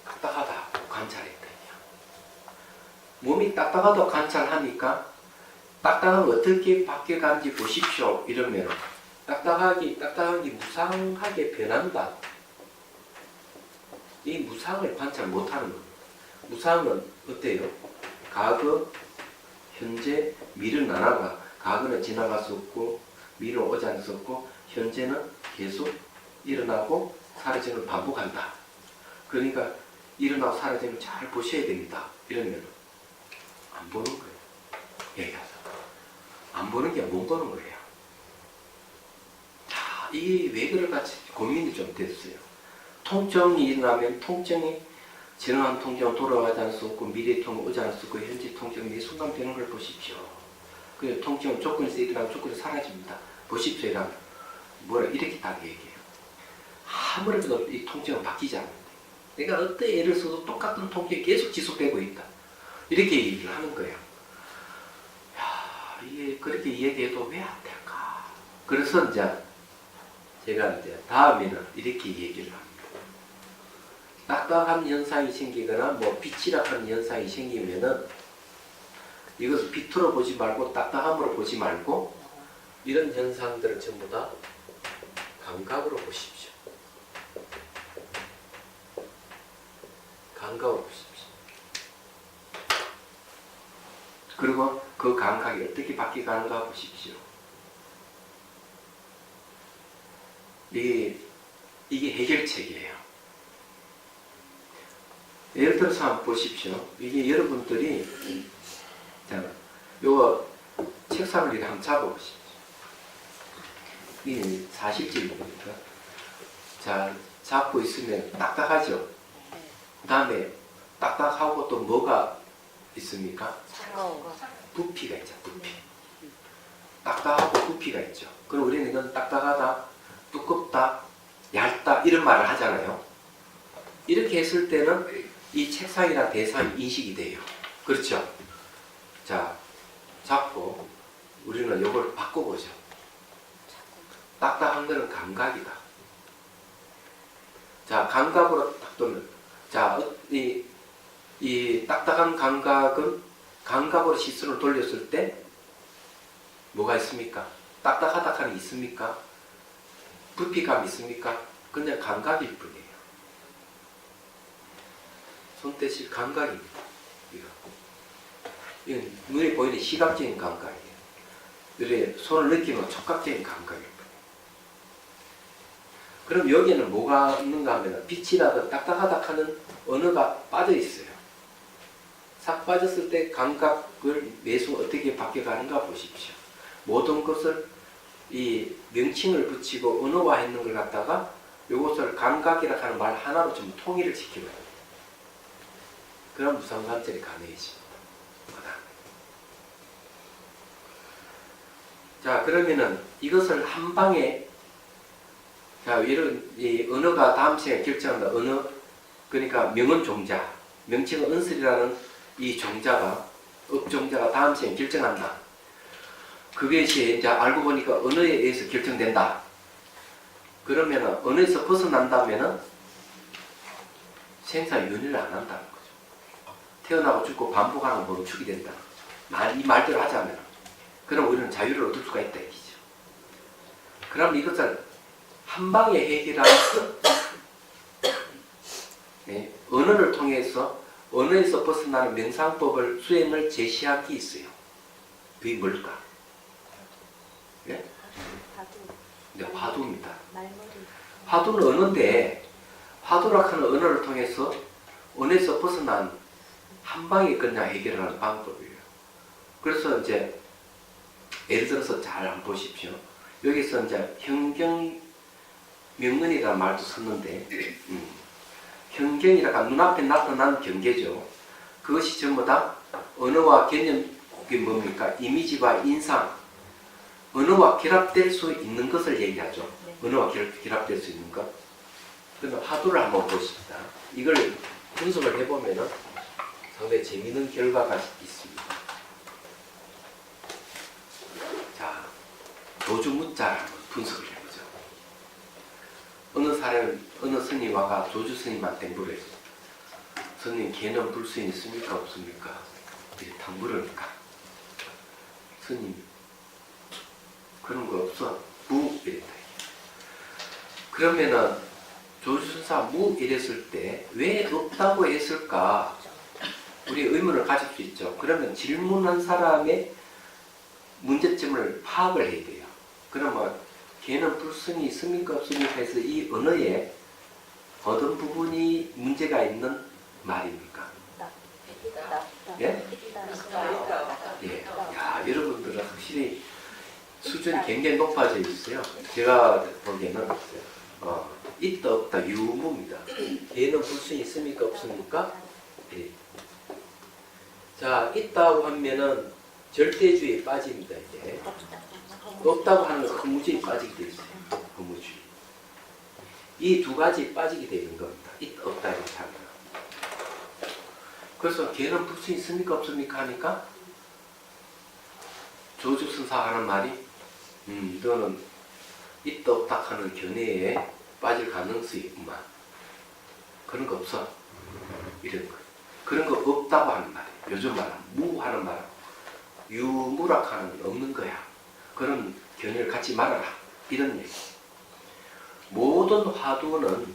딱딱하다 관찰했거든요. 몸이 딱딱하다고 관찰하니까 딱딱한 어떻게 바뀌어가는지 보십시오. 이러면 딱딱하게 무상하게 변한다. 이 무상을 관찰 못하는 겁니다. 무상은 어때요? 과거, 현재, 미래 나라가 과거는 지나갔었고 미래는 오지 않았었고 현재는 계속 일어나고 사라지는 반복한다. 그러니까 일어나고 사라지는 잘 보셔야 됩니다. 이러면 안 보는 거예요. 얘기하자. 안 보는 게 못 보는 거예요. 자, 이게 왜 그럴까 고민이 좀 됐어요. 통증이 일어나면 통증이 지나간 통증은 돌아가지 않을 수 없고 미래 통증은 오지 않을 수 없고 현재 통증은 매 순간 되는 걸 보십시오. 그 통증은 조건에서 일어나고 조건에서 사라집니다. 보십시오. 이러면 뭐라 이렇게 딱 얘기해요. 아무래도 이 통증은 바뀌지 않는데 내가 어떤 예를 써도 똑같은 통증이 계속 지속되고 있다. 이렇게 얘기를 하는 거예요. 야, 이게 그렇게 얘기해도 왜 안 될까? 그래서 이제 제가 다음에는 이렇게 얘기를 합니다. 딱딱한 현상이 생기거나 빛이라 하는 현상이 생기면은 이것을 빛으로 보지 말고 딱딱함으로 보지 말고 이런 현상들을 전부 다 감각으로 보십시오. 감각으로 보십시오. 그리고 그 감각이 어떻게 바뀌어가는가 보십시오. 이게 해결책이에요. 예를 들어서 한번 보십시오. 이게 여러분들이 요 책상을 이렇게 한번 잡아보십시오. 이게 사실적입니다. 자, 잡고 있으면 딱딱하죠. 그 다음에 딱딱하고 또 뭐가 있습니까? 차가워. 부피가 있죠. 부피. 딱딱하고 부피가 있죠. 그럼 우리는 이건 딱딱하다, 두껍다, 얇다 이런 말을 하잖아요. 이렇게 했을 때는 이 책상이나 대상이 인식이 돼요. 그렇죠? 자, 잡고 우리는 이걸 바꿔보죠. 딱딱한 거는 감각이다. 자, 감각으로 딱 돌면, 자, 이 딱딱한 감각은 감각으로 시선을 돌렸을 때 뭐가 있습니까? 딱딱하다 하는 있습니까? 부피감 있습니까? 그냥 감각일 뿐이에요. 손대실 감각입니다. 이건 눈에 보이는 시각적인 감각이에요. 우리 손을 느끼는 촉각적인 감각일 뿐이에요. 그럼 여기에는 뭐가 있는가 하면 빛이라든 딱딱하다 하는 언어가 빠져 있어요. 싹 빠졌을 때 감각을 매수 어떻게 바뀌어가는가 보십시오. 모든 것을 이 명칭을 붙이고 언어화했는 걸 갖다가 이것을 감각이라 하는 말 하나로 좀 통일을 시키는 거예요. 그럼 무상관절이 가능해집니다. 자, 그러면은 이것을 한 방에, 자, 이런 이 언어가 다음 시간에 결정한다. 언어, 그러니까 명은 종자, 명칭은 은설이라는 이 종자가, 업종자가 다음 시간에 결정한다. 그것이 이제 알고 보니까 언어에 의해서 결정된다. 그러면은 언어에서 벗어난다면은 생사 윤회를 안 한다는 거죠. 태어나고 죽고 반복하는 멈추게 된다는 거죠. 이 말대로 하자면. 그럼 우리는 자유를 얻을 수가 있다 얘기죠. 그럼 이것을 한 방에 해결할 네, 언어를 통해서 언어에서 벗어나는 명상법을 수행을 제시한 게 있어요. 그게 뭘까? 네? 네, 화두입니다. 화두는 언어인데 화두라 하는 언어를 통해서 언어에서 벗어난 한 방에 그냥 해결하는 방법이에요. 그래서 이제 예를 들어서 잘 한번 보십시오. 여기서 이제 현경명언이라는 말도 썼는데 현경이라가 눈앞에 나타난 경계죠. 그것이 전부 다 언어와 개념이 뭡니까? 이미지와 인상, 언어와 결합될 수 있는 것을 얘기하죠. 언어와 결합될 수 있는 것. 그러면 화두를 한번 보십시다. 이걸 분석을 해보면 상당히 재미있는 결과가 있습니다. 자, 조주문자를 한번 분석을 해보죠. 어느 스님 와가 조주 스님한테 물어요. 스님, 개는 불수인 있습니까? 없습니까? 이렇게 딱 물으니까 스님, 그런 거 없어. 무 이랬다. 그러면은 조주순사 무 이랬을 때 왜 없다고 했을까? 우리 의문을 가질 수 있죠. 그러면 질문한 사람의 문제점을 파악을 해야 돼요. 그러면 걔는 불승이 있습니까 없습니까 해서 이 언어에 어떤 부분이 문제가 있는 말입니까? 예? 예. 야, 여러분들은 확실히 수준이 굉장히 높아져 있어요. 제가 보기에는 있다 없다 유무입니다. 얘는 불순이 있습니까 없습니까? 예. 자, 있다고 하면은 절대주의에 빠집니다. 이제 없다고 하는 건 허무주의에 빠지게 돼 있어요. 허무주의. 이 두 가지 빠지게 되는 겁니다. 있다 없다 이렇게 하면. 그래서 걔는 불순이 있습니까 없습니까 하니까 조주선사 하는 말이 너는 있다 없다 하는 견해에 빠질 가능성이 있구만. 그런 거 없어. 이런 거. 그런 거 없다고 하는 말이에요. 요즘 말은 무하는 말은 유무락하는 건 없는 거야. 그런 견해를 갖지 말아라. 이런 얘기. 모든 화두는,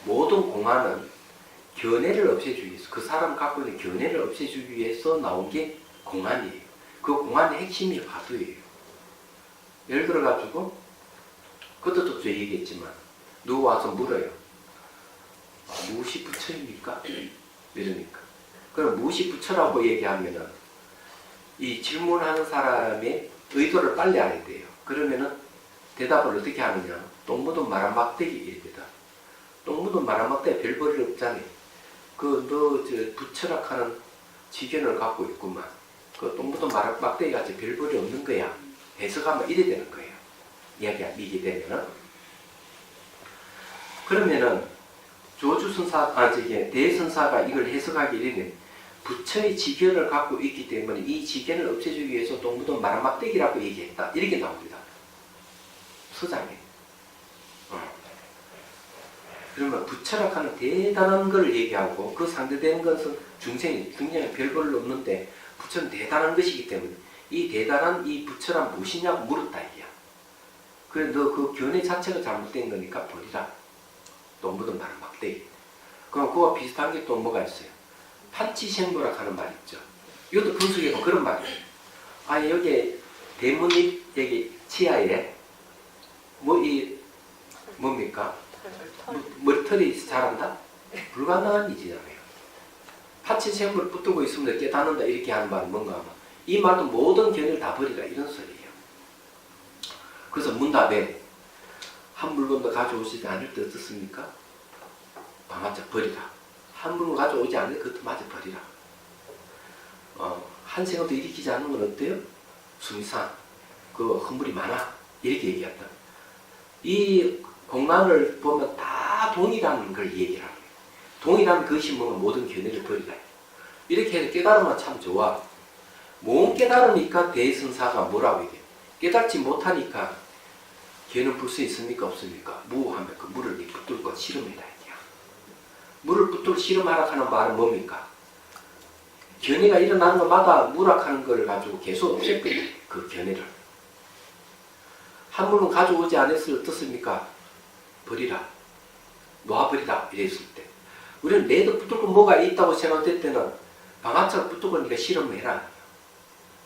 모든 공안은 견해를 없애주기 위해서, 그 사람 갖고 있는 견해를 없애주기 위해서 나온 게 공안이에요. 그 공안의 핵심이 화두예요. 예를 들어가지고, 그것도 또 얘기했지만, 누구 와서 물어요. 무엇이 부처입니까? 이러니까. 그럼 무엇이 부처라고 얘기하면은, 이 질문하는 사람의 의도를 빨리 알아야 돼요. 그러면은 대답을 어떻게 하느냐. 똥 묻은 말 한 막대기 이래 대답. 똥 묻은 마라막대에 별 볼일 없잖아요. 너 부철학하는 지견을 갖고 있구만. 그 똥 묻은 마라막대에 같이 별 볼일 없는 거야. 해석하면 이래 되는 거예요. 이야기가 이게 되면은. 그러면은 대선사가 이걸 해석하기 이르면 부처의 지견을 갖고 있기 때문에 이 지견을 없애주기 위해서 똥 묻은 마라막대기라고 얘기했다. 이렇게 나옵니다. 서장에. 그러면 부처락하는 대단한 걸 얘기하고 그 상대되는 것은 중생이 별 볼일 없는데 부처는 대단한 것이기 때문에 이 대단한 이 부처란 무엇이냐고 물었다 이게야. 그래 너 그 견해 자체가 잘못된 거니까 버리라. 똥 묻은 마라막대기. 그럼 그와 비슷한 게 또 뭐가 있어요? 판치생모락 하는 말 있죠. 이것도 분석해보면 그런 말이에요. 아니 여기 대문이 여기 치아에 뭡니까? 머리털이 자란다? 불가능한 일이잖아요. 판치생모를 붙들고 있으면 깨닫는다 이렇게 하는 말은 뭔가 하면 이 말도 모든 견해를 다 버리라 이런 소리예요. 그래서 문답에 한 물건도 가져오시지 않을 때 어떻습니까? 맞아 버리라. 한 물건 가져오지 않을 것도 마저 버리라. 한 생각도 일으키지 않는 건 어때요? 수미상 그 허물이 많아 이렇게 얘기한다. 이 공란을 보면 다 동이라는 걸 얘기를 합니다. 동이라는 것이 뭔가 모든 견해를 버리라. 이렇게 해서 깨달으면 참 좋아. 못 깨달으니까 대선사가 뭐라고 얘기해요? 깨닫지 못하니까 걔는 불 수 있습니까? 없습니까? 무하면 그 물을 붙들고 실험해라. 물을 붙들고 실험하라 하는 말은 뭡니까? 견해가 일어나는 것마다 무락하는 걸 가지고 계속 없앨 거예요. 그 견해를. 한 물은 가져오지 않았을 어떻습니까? 버리라. 놓아버리라. 이랬을 때. 우리는 내도 붙들고 뭐가 있다고 생각될 때는 방아차를 붙들고 네가 실험해라.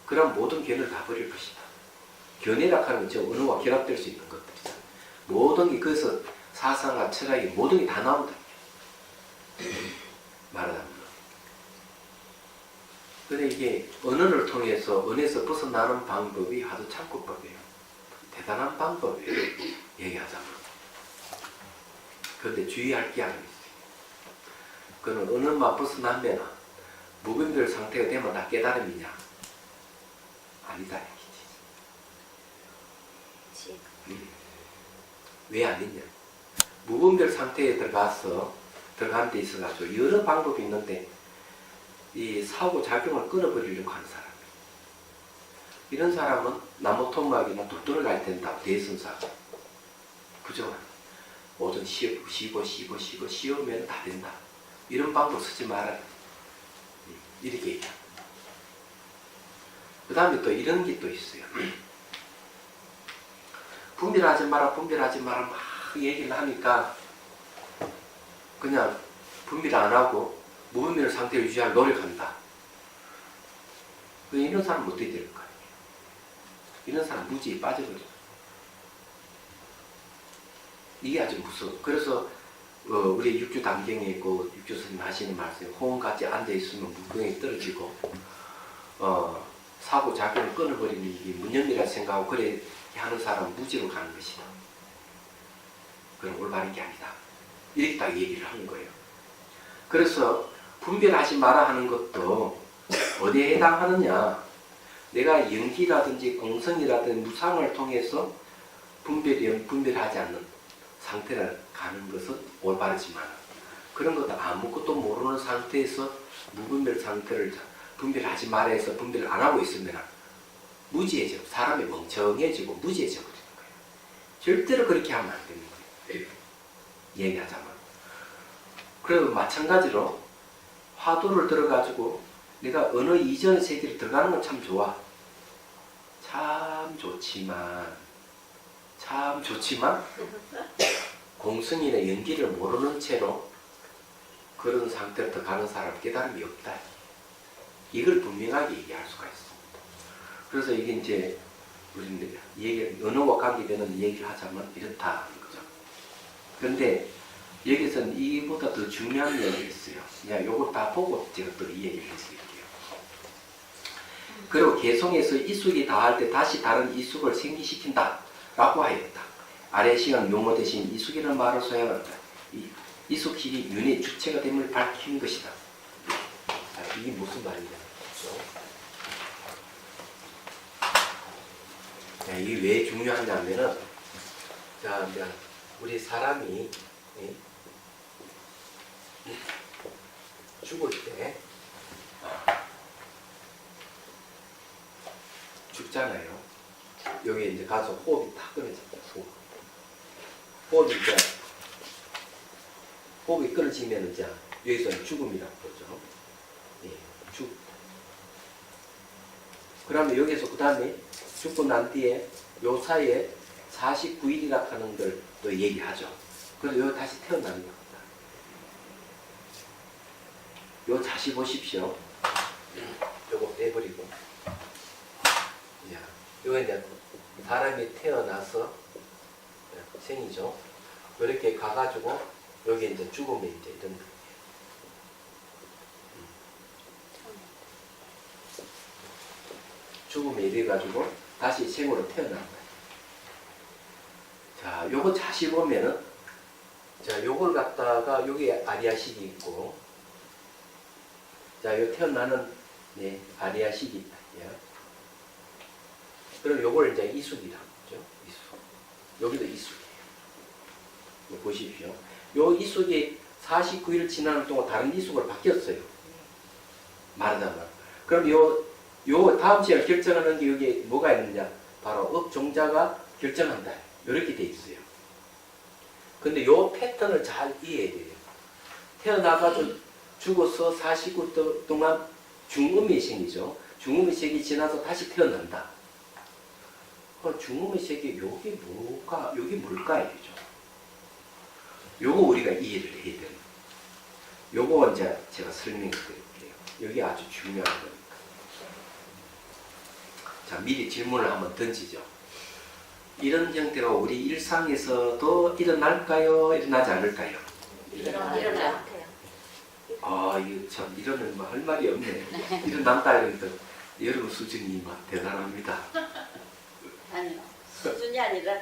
그럼 모든 견해를 다 버릴 것이다. 견해라 하는 건 저 언어와 결합될 수 있는 것들이다. 모든 게 거기서 사상과 철학이 모든 게 다 나온다. 말하자면. 근데 이게 언어를 통해서 언어에서 벗어나는 방법이 아주 참고법이에요. 대단한 방법이에요. 얘기하자면. 그런데 주의할 게 하나 있어요. 그는 언어만 벗어나면 무분별 상태가 되면 다 깨달음이냐? 아니다. 왜 아니냐? 무분별 상태에 들어가는 데 있어가지고 여러 방법이 있는데 이 사고작용을 끊어버리려고 하는 사람. 이런 사람은 나무토막이나 돌돌을 갈 된다. 대선사. 부정한. 모든 씌우면 다 된다. 이런 방법 쓰지 말아요. 이렇게 얘기합니다. 그 다음에 또 이런 게 또 있어요. 분별하지 마라 막 얘기를 하니까 그냥 분별 안 하고 무분별 상태를 유지할 노력한다. 이런 사람은 어떻게 될까요? 이런 사람 무지에 빠져버려요. 이게 아주 무서워. 그래서 우리 육주 단경에 있고 육주 스님 하시는 말씀, 호응같이 앉아있으면 무경이 떨어지고 사고 작용을 끊어버리는 이게 무념이라 생각하고 그래 하는 사람은 무지로 가는 것이다. 그건 올바른 게 아니다. 이렇게 딱 얘기를 하는 거예요. 그래서 분별하지 마라 하는 것도 어디에 해당하느냐? 내가 연기라든지 공성이라든지 무상을 통해서 분별하지 않는 상태를 가는 것은 올바르지만 그런 것도 아무것도 모르는 상태에서 무분별 상태를 분별하지 말아 해서 분별을 안 하고 있으면 무지해져. 사람이 멍청해지고 무지해져 버리는 거예요. 절대로 그렇게 하면 안 되는 거예요. 얘기하자면. 그리고 마찬가지로 화두를 들어가지고 내가 어느 이전의 세계로 들어가는 건 참 좋아. 참 좋지만 공성이나 연기를 모르는 채로 그런 상태로 들어가는 사람 깨달음이 없다. 이걸 분명하게 얘기할 수가 있습니다. 그래서 이게 이제 우리는 언어와 관계되는 얘기를 하자면 이렇다는 거죠. 그런데 여기서는 이보다 더 중요한 얘기가 있어요. 그냥 요걸 다 보고 제가 또 이 얘기를 해드릴게요. 그리고 개성에서 이숙이 다할 때 다시 다른 이숙을 생기시킨다 라고 하였다. 아래 시간 용어 대신 이숙이라는 말을 사용한다. 이숙희기 윤의 주체가 됨을 밝힌 것이다. 자, 이게 무슨 말이냐? 자, 이게 왜 중요하냐면은, 자, 이제 우리 사람이 죽을 때 죽잖아요. 여기 이제 가서 호흡이 탁 끊어집니다. 호흡이 끊어지면 이제 여기서 죽음이라고 그러죠. 예, 그러면 여기서 그 다음에 죽고 난 뒤에 요 사이에 49일이라 하는 걸 또 얘기하죠. 그래서 여기 다시 태어나는 겁니다. 요 다시 보십시오. 요거 빼버리고. 요거 이제 사람이 태어나서 생이죠. 이렇게 가가지고 여기 이제 죽으면 이제 이런 거예요. 죽음에 이래가지고 다시 생으로 태어난 거예요. 자, 요거 다시 보면은, 자, 요걸 갖다가 여기에 아리아식이 있고, 자, 요 태어나는 아리아식이 있다. 예. 그럼 요걸 이제 이숙이라고 하죠. 이숙. 여기도 이숙이에요. 보십시오. 요 이숙이 49일 지나는 동안 다른 이숙으로 바뀌었어요. 말하자면. 그럼 요 다음 시간 결정하는 게 여기에 뭐가 있느냐? 바로 업종자가 결정한다. 이렇게 돼 있어요. 근데 요 패턴을 잘 이해해야 돼요. 태어나가지고 죽어서 49일 동안 중음의 색이죠. 중음의 색이 지나서 다시 태어난다. 중음의 색이 여기 뭘까? 여기 뭘까? 이죠. 요거 우리가 이해를 해야 돼요. 요거 이제 제가 설명해 드릴게요. 여기 아주 중요한 거니까. 자, 미리 질문을 한번 던지죠. 이런 형태가 우리 일상에서도 일어날까요? 일어나지 않을까요? 일어나요. 아, 이거 참, 이러면 뭐 할 말이 없네. 일어난다 이러니까 여러분 수준이 막 대단합니다. 아니요. 수준이 아니라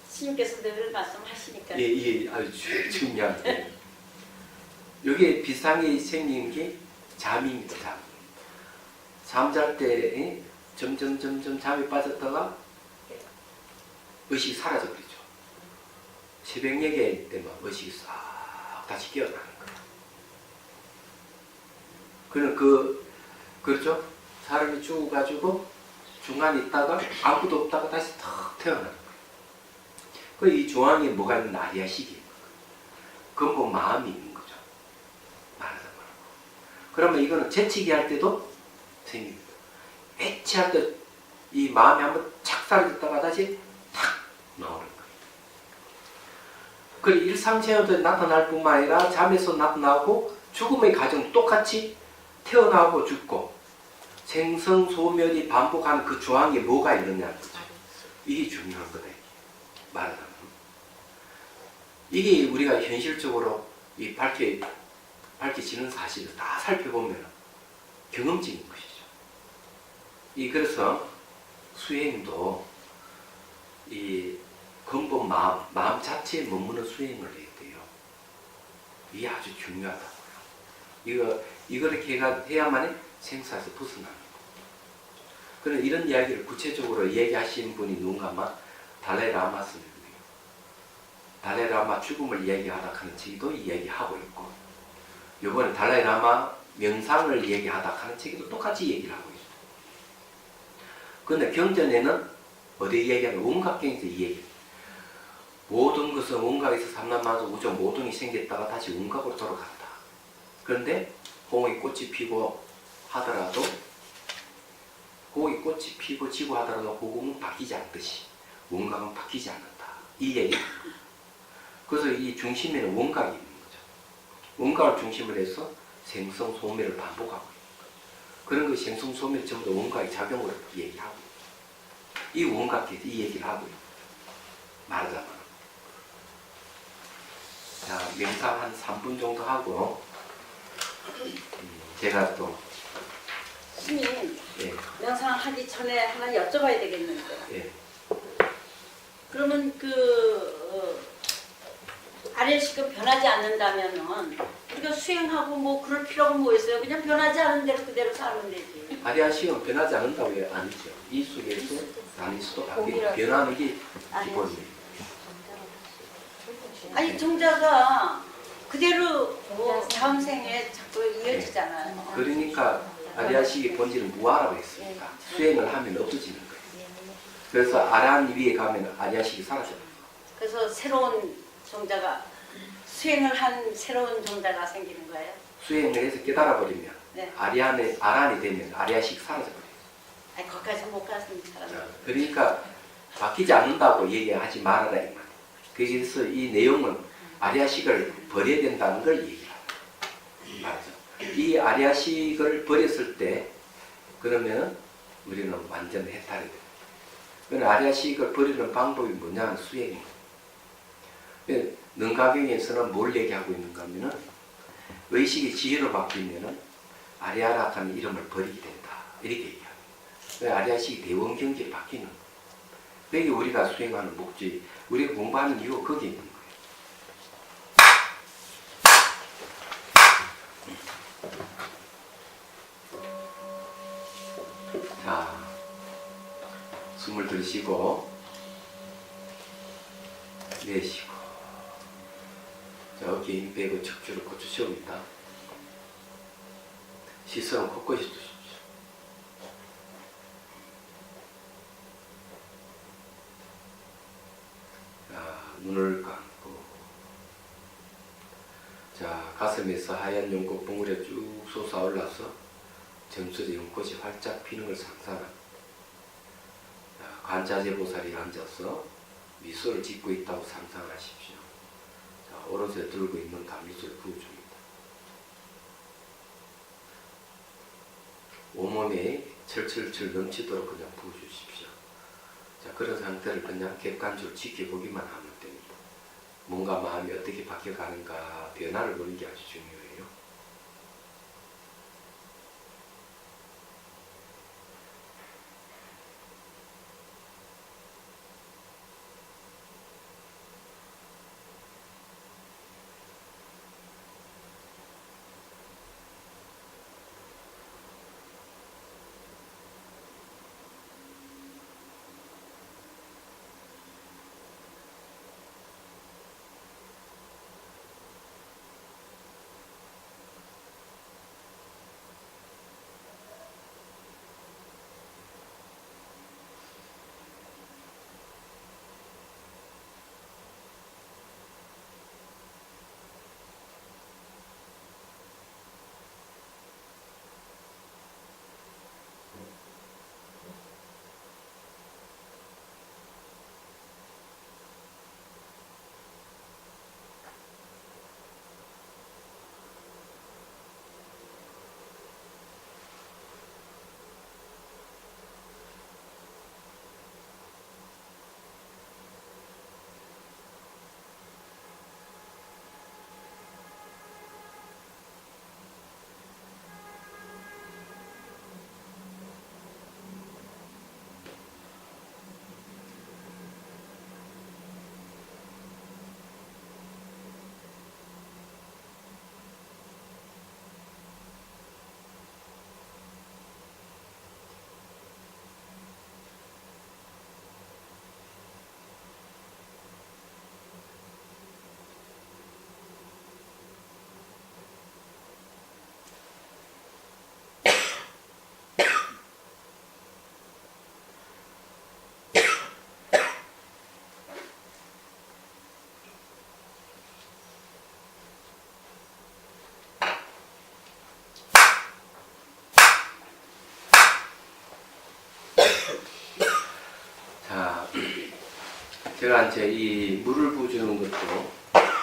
스님께서 늘 말씀하시니까. 예, 이게 아주 중요한 거예요. 여기에 비상이 생긴 게 잠입니다. 잠. 잠잘 때 점점 잠이 빠졌다가 의식이 사라져버리죠. 새벽 예계 때만 의식이 싹 다시 깨어나는 거예요. 그는 그렇죠? 사람이 죽어가지고 중간에 있다가 아무것도 없다가 다시 탁 태어나는 거예요. 이 중앙에 뭐가 있는 아리아식이에요. 근본 마음이 있는 거죠. 말하자면. 그러면 이거는 재치기 할 때도 생깁니다. 애치할 때 이 마음이 한번 착사해졌다가 다시 탁 나오는 거예요. 그 일상생활도 나타날 뿐만 아니라 잠에서 나타나고 죽음의 과정 똑같이 태어나고 죽고 생성소멸이 반복하는 그 조항에 뭐가 있느냐는 거죠. 이게 중요한 거다. 말하자면. 이게 우리가 현실적으로 이 밝혀지는 사실을 다 살펴보면 경험적인 것이죠. 그래서 수행도 이 근본 마음 자체에 머무는 수행을 해야 돼요. 이게 아주 중요하다고요. 이거를 해야만 생사에서 벗어나는 거예요. 그런 이런 이야기를 구체적으로 얘기하신 분이 누군가 아마 달라이라마 스님이에요. 달라이라마 죽음을 이야기하다 하는 책도 이야기하고 있고, 이번에 달라이라마 명상을 얘기하다 하는 책에도 똑같이 얘기를 하고 있어요. 그런데 경전에는 어디 얘기하면 원각경에서 이 얘기. 모든 것은 원각에서 삼란만수 우주 모든이 생겼다가 다시 원각으로 돌아간다. 그런데 홍의 꽃이 피고 하더라도 홍의 꽃이 피고 지고 하더라도 호국은 바뀌지 않듯이 원각은 바뀌지 않는다. 이 얘기입니다. 그래서 이 중심에는 원각이 있는 거죠. 원각을 중심으로 해서 생성 소멸을 반복하고 있는 거죠. 그런 그 생성 소멸 전부 다 원각의 작용으로 얘기하고 있는 거죠. 이 원각에서 이 얘기를 하고 있는 거죠. 말하자면. 자, 명상 한 3분 정도 하고 제가 또 스님, 예, 명상하기 전에 하나 여쭤봐야 되겠는데. 예. 그러면 아래식은 변하지 않는다면은 우리가 수행하고 뭐 그럴 필요가 뭐 있어요? 그냥 변하지 않은 대로 그대로 살면 되지. 아리아식은 변하지 않는다고 해 아니죠. 이 속에서 단위수도 바뀌고 변하는 게 기본이에요. 아니 정자가 그대로 뭐 다음 생에 자꾸 이어지잖아요. 그러니까 아리아식의 본질은 무아라고 했으니까 수행을 하면 없어지는 거예요. 그래서 아란 위에 가면 아리아식이 사라져요. 그래서 새로운 정자가 수행을 한 새로운 정자가 생기는 거예요. 수행을 해서 깨달아 버리면 네. 아란이 되면 아리아식이 사라져 버려요. 아니 거기까지 못 갔으면 사람. 그러니까 바뀌지 않는다고 얘기하지 말아라 이 말이에요. 그래서 이 내용은 아리아식을 버려야 된다는 걸 얘기합니다. 맞죠? 이 아리아식을 버렸을 때 그러면 우리는 완전 해탈이 돼요. 그럼 아리아식을 버리는 방법이 뭐냐? 수행이에요. 능가경에서는 뭘 얘기하고 있는가 하면은 의식이 지혜로 바뀌면은 아리아라는 이름을 버리게 된다. 이렇게 얘기합니다. 아리아식이 대원경지에 바뀌는 거예요. 그게 우리가 수행하는 목적이, 우리가 공부하는 이유가 거기에 있는 거예요. 자, 숨을 들이쉬고 내쉬고, 자, 어깨 힘 빼고 척추를 고쳐 세웁니다. 시선은 곳곳에 두십시오. 자, 눈을 감고, 자, 가슴에서 하얀 연꽃 봉우리가 쭉 솟아올라서 점수의 연꽃이 활짝 피는 걸 상상합니다. 관자재보살이 앉아서 미소를 짓고 있다고 상상하십시오. 자, 오른손에 들고 있는 감미소를 부어줍니다. 온몸에 철철철 넘치도록 그냥 부어주십시오. 자, 그런 상태를 그냥 객관적으로 지켜보기만 하면 됩니다. 뭔가 마음이 어떻게 바뀌어가는가 변화를 보는 게 아주 중요해요. 자, 제가 이제 이 물을 부어주는 것도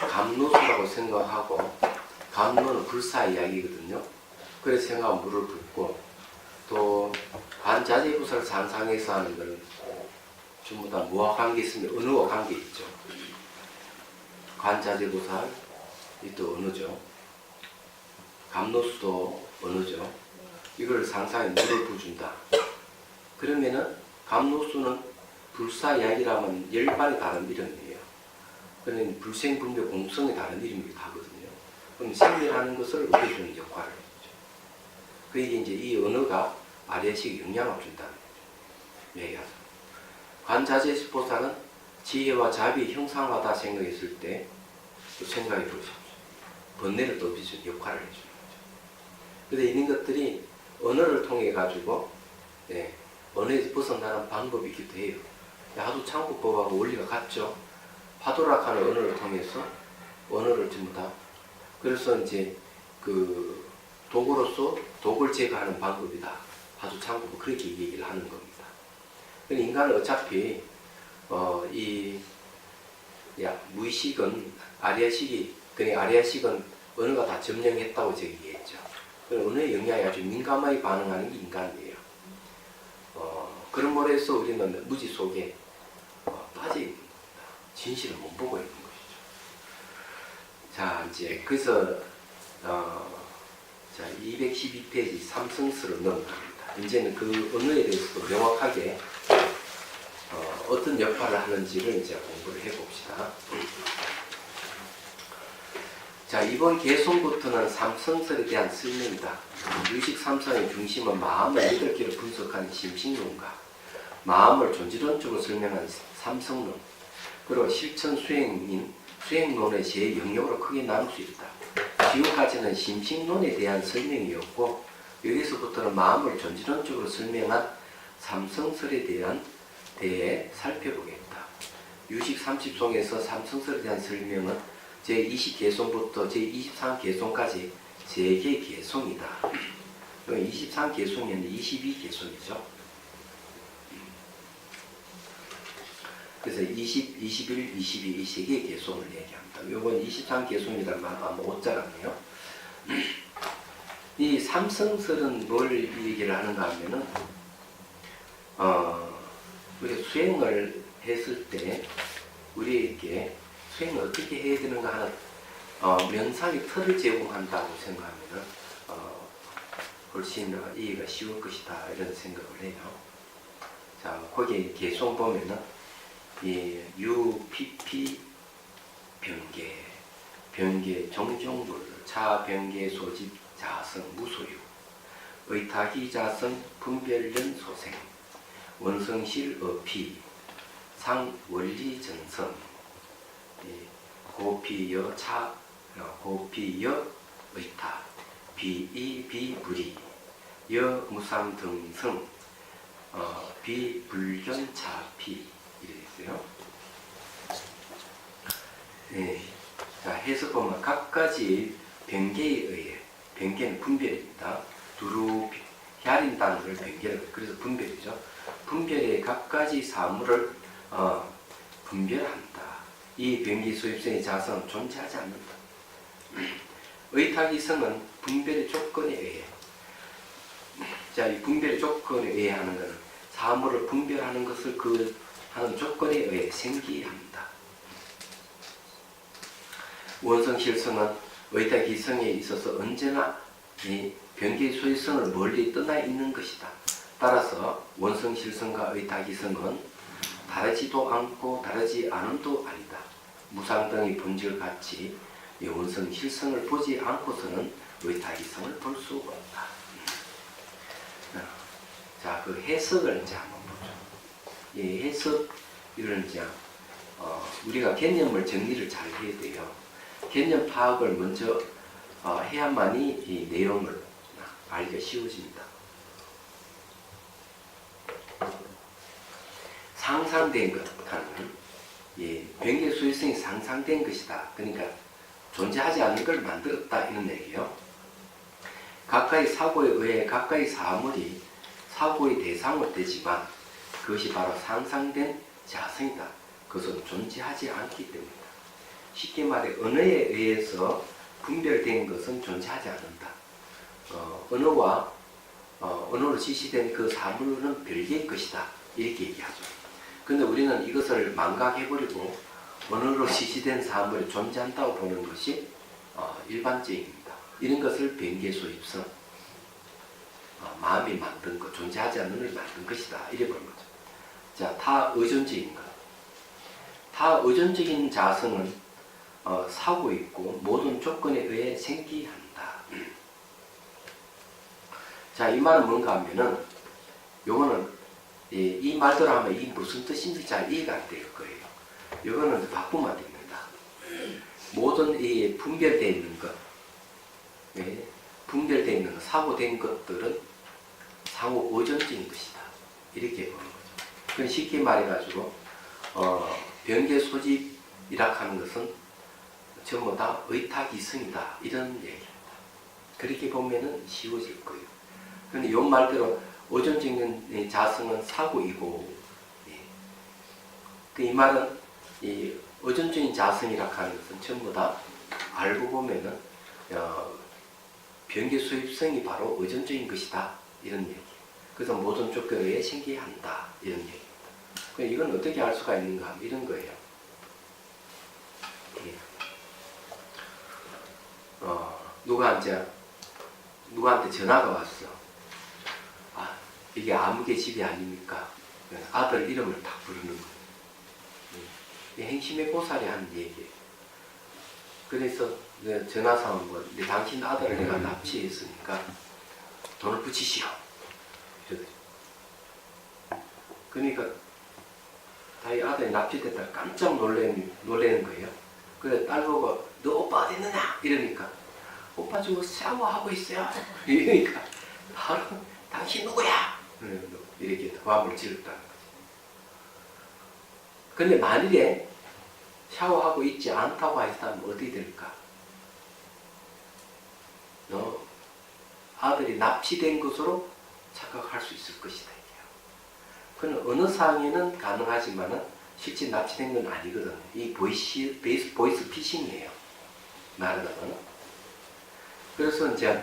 감로수라고 생각하고, 감로는 불사 이야기거든요. 그래서 생각하면 물을 붓고, 또 관자재부사를 상상해서 하는 건 전부 다 뭐와 관계 있으면 은어와 관계 있죠. 관자재부살, 이 또 은어죠. 감로수도 은어죠. 이걸 상상해 물을 부어준다. 그러면은 감로수는 불사 이야기라면 열반이 다른 이름이에요. 그는 불생불멸 공성이 다른 이름이기도 하거든요. 그럼 생멸하는 것을 없애주는 역할을 해주죠. 그게 이제 이 언어가 아래식에 영향을 준다는 거죠. 얘기하죠. 관자재식보살은 지혜와 자비의 형상화다 생각했을 때 또 생각해 보십시오. 번뇌를 덮어주는 역할을 해주는 거죠. 그런데 이런 것들이 언어를 통해 가지고 언어에서 벗어나는 방법이기도 해요. 하도 창구법하고 원리가 같죠. 화도락하는 언어를 통해서 언어를 전부 다 그래서 이제 그 도구로서 독을 제거하는 방법이다. 화두 창구법 그렇게 얘기를 하는 겁니다. 인간은 어차피 무의식은 아리아식이 그러니까 아리아식은 언어가 다 점령했다고 제가 얘기했죠. 언어의 영향에 아주 민감하게 반응하는 게 인간이에요. 그런 거에서 우리는 무지 속에 빠져 있는 겁니다. 진실을 못 보고 있는 것이죠. 자, 이제 그래서 자 212페이지 삼성스로 넘어갑니다. 이제는 그 언어에 대해서도 명확하게 어떤 역할을 하는지를 이제 공부를 해봅시다. 자, 이번 개송부터는 삼성설에 대한 설명이다. 유식 삼성의 중심은 마음을 8개로 분석하는 심식론과 마음을 존재론적으로 설명하는 삼성론, 그리고 실천 수행인 수행론의 제 영역으로 크게 나눌 수 있다. 지금까지는 심식론에 대한 설명이었고 여기서부터는 마음을 존재론적으로 설명한 삼성설에 대해 살펴보겠다. 유식 30송에서 삼성설에 대한 설명은 제20개송부터 제23개송까지 3개 개송이다. 23개송이 아니라 22개송이죠. 그래서 20, 21, 22 이 3개 개송을 얘기합니다. 이건 23개송이라는 말 아마 오자라네요. 이 삼성설은 뭘 얘기를 하는가 하면은 우리가 수행을 했을 때 우리에게 수행을 어떻게 해야 되는가 하는 명상의 틀을 제공한다고 생각하면 훨씬 이해가 쉬울 것이다 이런 생각을 해요. 자, 거기 개송 보면은 이 UPP 변계 정정불 차변계 소집 자성 무소유 의타기 자성 분별련 소생 원성실 어피 상원리 전성 고피여 차 고피여 의타 비이비불이 여무상 등성 비불견 차피 이렇게 있어요. 네. 자, 해석 보면 각가지 변계에 의해 변계는 분별입니다. 두루 갸린다는 걸 변계를 그래서 분별이죠. 분별의 각가지 사물을 분별한다. 이 변기 소입성의 자성은 존재하지 않는다. 의탁이성은 분별의 조건에 의해 자, 이 분별의 조건에 의해 하는 것은 사물을 분별하는 것을 그 하는 조건에 의해 생기합니다. 원성실성은 의탁이성에 있어서 언제나 이 변기의 소유성을 멀리 떠나 있는 것이다. 따라서 원성실성과 의탁이성은 다르지도 않고 다르지 않음도 아니다. 무상등의 본질같이 원성실성을 보지 않고서는 의탁이성을 볼 수가 없다. 자, 그 해석을 이제 한번 보죠. 이 해석을 이제 우리가 개념을 정리를 잘 해야 돼요. 개념 파악을 먼저 해야만이 이 내용을 알기가 쉬워집니다. 상상된 것 하는 변계 소유성이 상상된 것이다. 그러니까 존재하지 않는 걸 만들었다 이런 얘기예요. 각각의 사고에 의해 각각의 사물이 사고의 대상은 되지만 그것이 바로 상상된 자성이다. 그것은 존재하지 않기 때문이다. 쉽게 말해 언어에 의해서 분별된 것은 존재하지 않는다. 언어로 지시된 그 사물은 별개의 것이다. 이렇게 얘기하죠. 그런데 우리는 이것을 망각해버리고 언어로 지시된 사물이 존재한다고 보는 것이 일반적입니다. 이런 것을 변계소입성, 마음이 만든 것, 존재하지 않는 것이 만든 것이다. 이래 보는 거죠. 자, 타 의존적인 것. 타 의존적인 자성은 사고 있고 모든 조건에 의해 생기한다. 자, 이 말은 뭔가 하면은 요거는 이 말대로 하면 이 무슨 뜻인지 잘 이해가 안 될 거예요. 요거는 바꾸면 됩니다. 모든 이 분별되어 있는 것, 분별되어 있는 것, 사고된 것들은 상호 의존적인 것이다. 이렇게 보는 거죠. 그건 쉽게 말해가지고 변개 소집이라 하는 것은 전부 다 의탁이성이다. 이런 얘기입니다. 그렇게 보면은 쉬워질 거예요. 그런데 요 말대로 의존적인 자성은 사고이고, 이 말은 이 의존적인 자성이라 하는 것은 전부 다 알고 보면은 변개 소입성이 바로 의존적인 것이다. 이런 얘기. 그래서 모든 조건에 의해 생기한다. 이런 얘기입니다. 이건 어떻게 알 수가 있는가? 이런 거예요. 누구한테 전화가 왔어. 아, 이게 아무개 집이 아닙니까? 아들 이름을 딱 부르는 거예요. 행심의 보살이 하는 얘기예요. 그래서 전화상은 뭐, 당신 아들을 내가 납치했으니까 돈을 붙이시오. 그러니까 자기 아들이 납치됐다 깜짝 놀래는 거예요. 그래서 딸 보고 너 오빠 어디 있느냐? 이러니까 오빠 지금 샤워하고 있어요. 이러니까 바로 당신 누구야? 이렇게 화음을 질렀다는 거죠. 근데 만일에 샤워하고 있지 않다고 했다면 어떻게 될까? 아들이 납치된 것으로 착각할 수 있을 것이다. 그건 어느 상황에는 가능하지만은 실제 납치된 건 아니거든요. 이 보이스 피싱이에요. 말하자면. 그래서 이제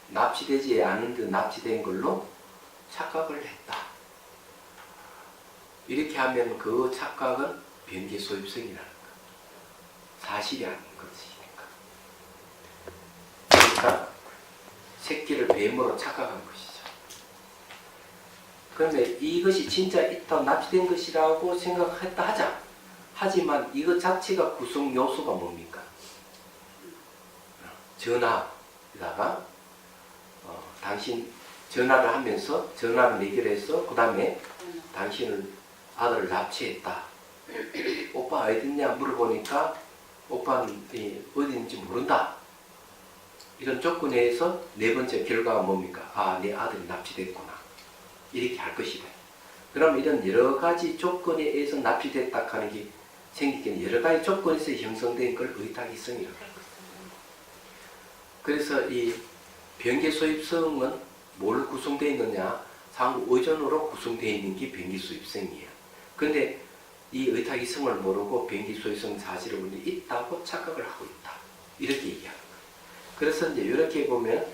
납치되지 않은 듯 납치된 걸로 착각을 했다. 이렇게 하면 그 착각은 변개 소입성이라는 거. 사실이 아닌 것이니까. 그러니까 새끼를 뱀으로 착각한 것이죠. 그런데 이것이 진짜 있다 납치된 것이라고 생각했다 하자. 하지만 이것 자체가 구성 요소가 뭡니까? 전화에다가 당신 전화를 하면서 전화를 연결해서 그 다음에 당신을 아들을 납치했다. 오빠 어디 있냐 물어보니까 오빠는 어디 있는지 모른다. 이런 조건에 의해서 네 번째 결과가 뭡니까? 아, 내 아들이 납치됐구나. 이렇게 할 것이다. 그럼 이런 여러 가지 조건에 의해서 납치됐다 하는 게 생기기는 여러 가지 조건에서 형성된 걸 의탁이성이라고 합니다. 그래서 이 변개 소입성은 뭘 구성되어 있느냐? 상호 의존으로 구성되어 있는 게 변개 소입성이에요. 그런데 이 의탁이성을 모르고 변개 소입성 사실을 있다고 착각을 하고 있다. 이렇게 얘기하는 거예요. 그래서 이제 이렇게 보면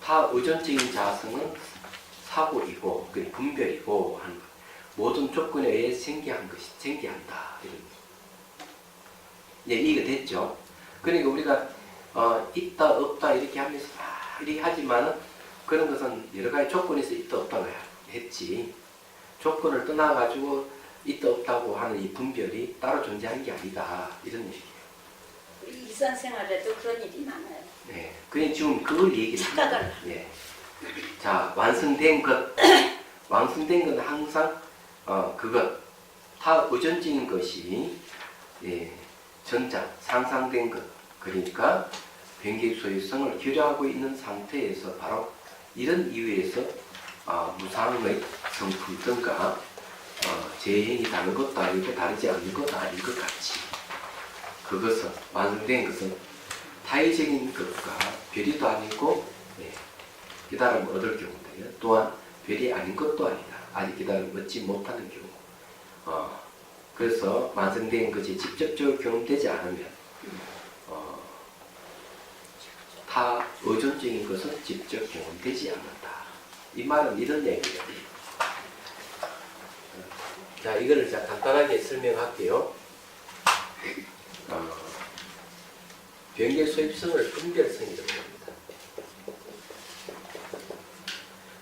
타 의존적인 자성은 사고이고 분별이고 하는 것. 모든 조건에 의해 생기한다. 이런 이해가 됐죠? 그러니까 우리가 있다 없다 이렇게 하면서 이렇게 하지만은 그런 것은 여러 가지 조건에서 있다 없다고 했지. 조건을 떠나가지고 있다 없다고 하는 이 분별이 따로 존재하는 게 아니다. 이런 얘기예요. 우리 일상생활에도 그런 일이 많아요. 네, 그냥 지금 그걸 얘기를 착각을. 합니다. 예. 자, 완성된 것, 완성된 건 항상 그것, 타 의존적인 것이 전자, 상상된 것, 그러니까 변개 소유성을 결여하고 있는 상태에서 바로 이런 이유에서 무상의 성품 등과 재행이 다른 것도 아니고 다르지 않는 것도 아닌 것 같이 그것은 완성된 것은 타의적인 것과 별이도 아니고 깨달음을 얻을 경우인데요. 또한 별이 아닌 것도 아니다. 아직 깨달음을 얻지 못하는 경우. 그래서 완성된 것이 직접적으로 경험되지 않으면 타 의존적인 것은 직접 경험되지 않는다. 이 말은 이런 얘기예요. 자, 이거를 자 간단하게 설명할게요. 변개 소입성을 분별성이라고 합니다.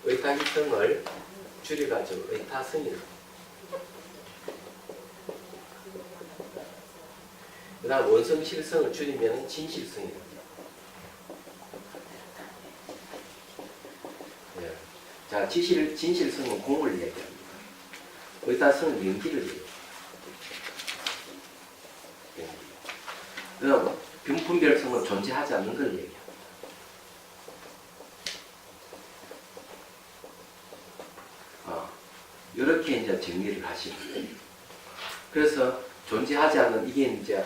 의탁이성을 줄여가지고 의타성이라고 합니다. 그다음 원성 실성을 줄이면 진실성이랍니다. 예. 자, 진실성은 공을 얘기합니다. 의타성은 연기를 얘기합니다. 그다음 분별성은 존재하지 않는 걸 얘기합니다. 이렇게 이제 정리를 하시면 돼요. 그래서 존재하지 않는 이게 이제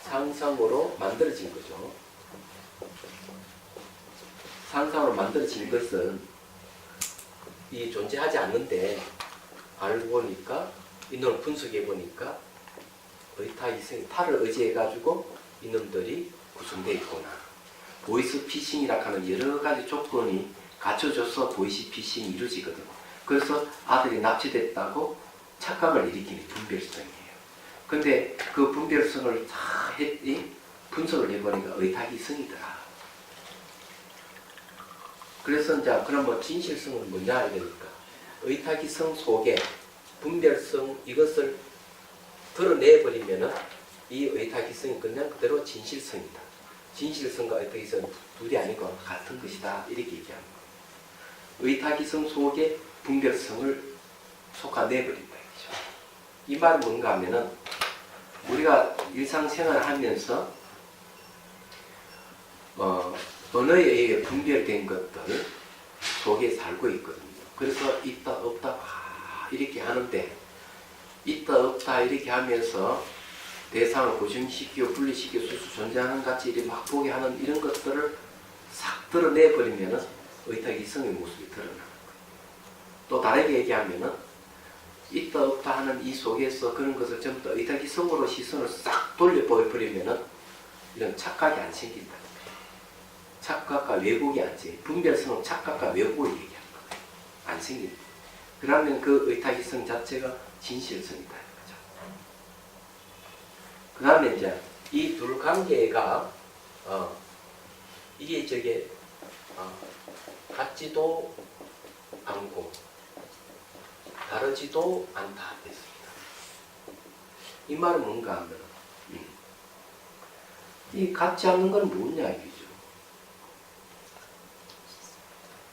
상상으로 만들어진 거죠. 상상으로 만들어진 것은 이 존재하지 않는데 알고 보니까 이놈을 분석해 보니까 의타이성 타를 의지해 가지고 이놈들이 구성되어 있구나. 보이스 피싱이라 하는 여러 가지 조건이 갖춰져서 보이스 피싱이 이루어지거든. 그래서 아들이 납치됐다고 착각을 일으키는 분별성이에요. 근데 그 분별성을 다 분석을 해보니까 의타기성이더라. 그래서 이제 그럼 뭐 진실성은 뭐냐 이러니까 의타기성 속에 분별성 이것을 드러내버리면은 이 의타기성이 그냥 그대로 진실성이다. 진실성과 의타기성은 둘이 아니고 같은 것이다. 이렇게 얘기합니다. 의타기성 속에 분별성을 쏟아내버린다. 이 말은 뭔가 하면은 우리가 일상생활을 하면서 언어에 의해 분별된 것들 속에 살고 있거든요. 그래서 있다 없다 이렇게 하는데 있다 없다 이렇게 하면서 대상을 고정시키고 분리시키고 수수 존재하는 같이 이렇게 막 보게 하는 이런 것들을 싹 드러내버리면은 의타기성의 모습이 드러나는 거예요. 또 다르게 얘기하면은 있다 없다 하는 이 속에서 그런 것을 전부 다 의타기성으로 시선을 싹 돌려버리면은 이런 착각이 안 생긴다. 착각과 왜곡이 안 생겨. 분별성은 착각과 왜곡을 얘기하는 거예요. 안 생긴다. 그러면 그 의타기성 자체가 진실성이다. 그 다음에 이제 이 둘 관계가 이게 저게 같지도 않고 다르지도 않다 됐습니다. 이 말은 뭔가 하면 이 같지 않는 건 뭐냐 이거죠.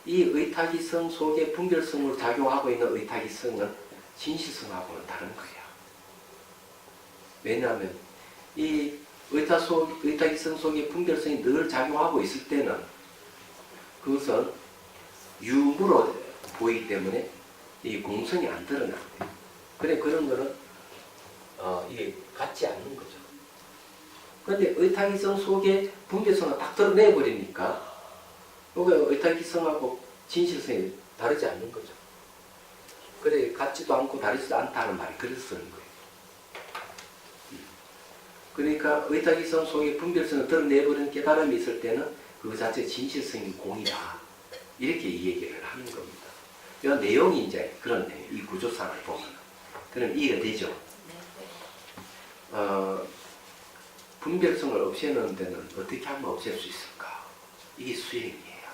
이 의타기성 속에 분별성으로 작용하고 있는 의타기성은 진실성하고는 다른 거야. 왜냐하면 이 의타기성 속에 분별성이 늘 작용하고 있을 때는 그것은 유무로 보이기 때문에 이 공성이 안 드러나요. 그래 그런 거는 이게 같지 않는 거죠. 그런데 의타기성 속에 분별성을 딱 드러내버리니까 이게 의타기성하고 진실성이 다르지 않는 거죠. 그래 같지도 않고 다르지도 않다는 말이 그래서 쓰는 거예요. 그러니까 의타기성 속에 분별성을 드러내버리는 깨달음이 있을 때는 그 자체 진실성이 공이다. 이렇게 이 얘기를 하는 겁니다. 이 내용이 이제 그런 내용, 이 구조상을 보면 그럼 이해가 되죠. 분별성을 없애는 데는 어떻게 하면 없앨 수 있을까? 이게 수행이에요.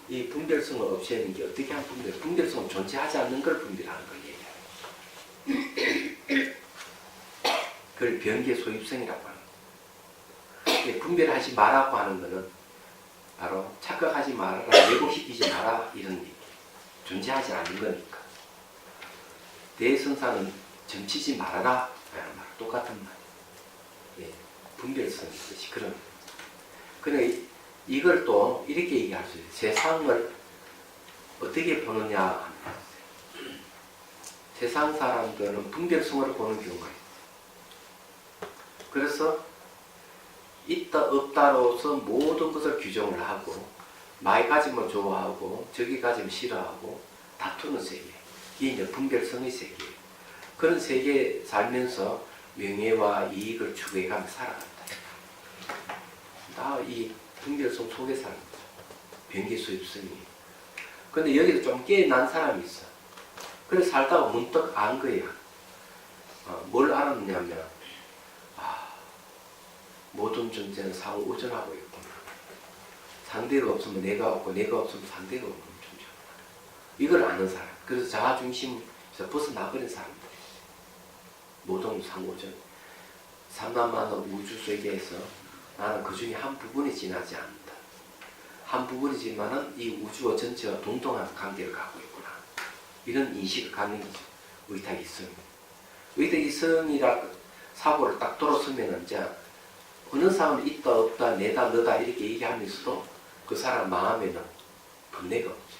이 분별성을 없애는 게 어떻게 하면 분별성은 존재하지 않는 걸 분별하는 걸 얘기해요. 그걸 변계 소입성이라고 하는 거예요. 분별하지 마라고 하는 거는 바로 착각하지 마라, 왜곡시키지 마라 이런 얘기. 존재하지 않는 거니까. 대선사는 점치지 말아라 라는 말 똑같은 말. 예, 분별성인 것이 그런. 근데 이걸 또 이렇게 얘기할 수 있어요. 세상을 어떻게 보느냐 하면 세상 사람들은 분별성으로 보는 경우가 있어요. 그래서 있다 없다로서 모든 것을 규정을 하고 많이 가지면 좋아하고 적이 가지면 싫어하고 다투는 세계. 이게 이제 분별성의 세계예요. 그런 세계에 살면서 명예와 이익을 추구해가며 살아간다. 다 이 분별성 속에 삽니다. 변기수입성이. 근데 여기서 좀 깨어난 사람이 있어. 그래서 살다가 문득 안 거야. 뭘 알았냐면 모든 존재는 상호 우전하고 있구나. 상대가 없으면 내가 없고 내가 없으면 상대가 없는 존재구나. 이걸 아는 사람. 그래서 자아중심에서 벗어나버린 사람들. 모든 상호전 삼단만의 우주 세계에서 나는 그 중에 한 부분이 지나지 않는다. 한 부분이지만은 이 우주와 전체와 동등한 관계를 갖고 있구나. 이런 인식을 갖는 거죠. 의탁이성. 의탁이성이라 사고를 딱 돌아서면은 이제 어느 사람은 있다 없다 내다 너다 이렇게 얘기하면서도 그 사람 마음에는 분내가 없죠.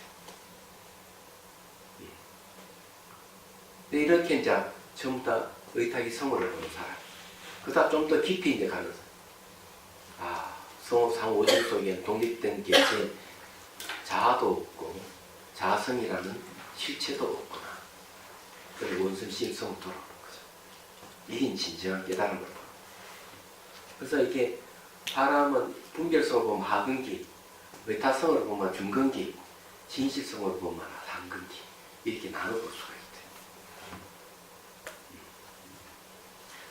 근데 이렇게 이제 전부 다 의탁이성으로 보는 사람. 그다음 좀 더 깊이 이제 가는 사람. 상호오전 속에 독립된 개체 자아도 없고 자성이라는 실체도 없구나. 그리고 원성심성으로 돌아오는 거죠. 이게 진정한 깨달음을 보는. 그래서 이게 사람은 분별성을 보면 하근기, 외타성을 보면 중근기, 진실성을 보면 상근기 이렇게 나눠볼 수가 있대요.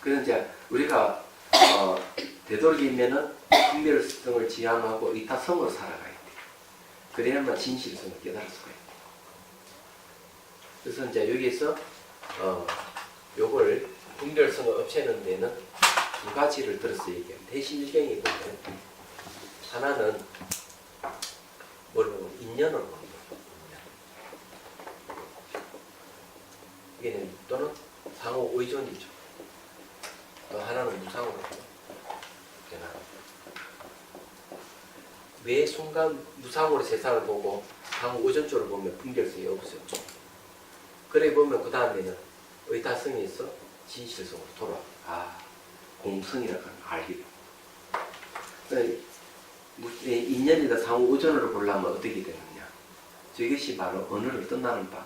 그래서 이제 우리가 되도록이면은 분별성을 지향하고 의타성으로 살아가야 돼. 그래야만 진실성을 깨달을 수가 있대. 그래서 이제 여기서 요걸 분별성을 없애는 데는 두 가지를 들어서 얘기합니다. 대신일경이 보면 하나는 뭐로 인연으로 봅니다. 이게는 또는 상호 의존이죠. 또 하나는 무상으로 봅니다. 매 순간 무상으로 세상을 보고 상호 의존적으로 보면 분별성이 없어요. 그래 보면 그 다음에는 의타성이 있어 진실성으로 돌아와. 공성이라고 하는 알기. 인연이다 상호 의존으로 보려면 어떻게 되느냐. 이것이 바로 언어를 떠나는 바.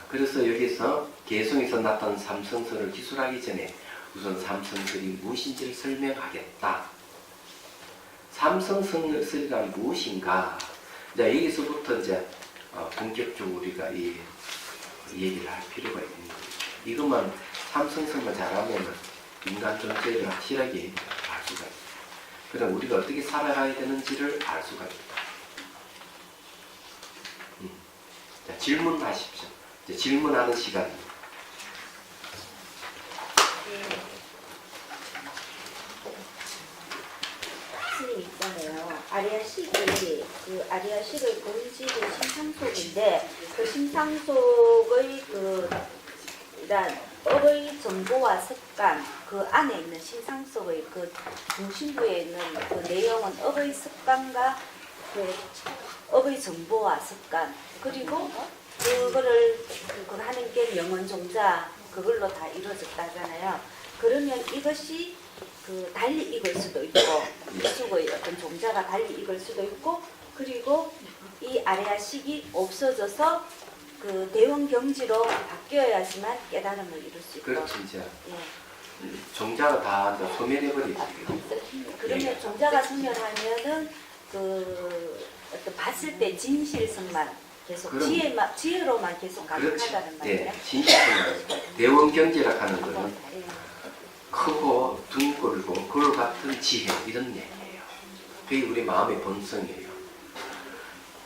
그래서 여기서 개성에서 나타난 삼성설을 기술하기 전에 우선 삼성설이 무엇인지를 설명하겠다. 삼성설이란 무엇인가? 이제 여기서부터 이제 본격적으로 우리가 이 얘기를 할 필요가 있는 거예요. 이것만 삼성설만 잘하면 인간 존재를 확실하게 알 수가 있어요. 그럼 우리가 어떻게 살아가야 되는지를 알 수가 있다. 자, 질문하십시오. 이제 질문하는 시간입니다. 스님 있잖아요. 아리아식이 그 아리아식의 본질이 심상속인데 그 심상속의 그 일단 업의 정보와 습관 그 안에 있는 심상속의 그 중심부에 있는 그 내용은 업의 습관과 그 업의 정보와 습관 그리고 그거를 그걸 하는 게 영원종자 그걸로 다 이루어졌다잖아요. 그러면 이것이 그 달리 익을 수도 있고 이수의 어떤 종자가 달리 익을 수도 있고 그리고 이 아레아식이 없어져서 그 대원경지로 바뀌어야지만 깨달음을 이룰 수 있고 그렇지 이제 예. 종자가 다 이제 소멸해버리죠. 그러면 종자가 소멸하면은 그 어떤 봤을 때 진실성만 계속 그럼, 지혜로만 계속 가능하다는 말이에요. 네, 진실성만 대원경지라 하는 것은 예. 크고 둥글고 그걸 같은 지혜 이런 얘기예요. 그게 우리 마음의 본성이에요.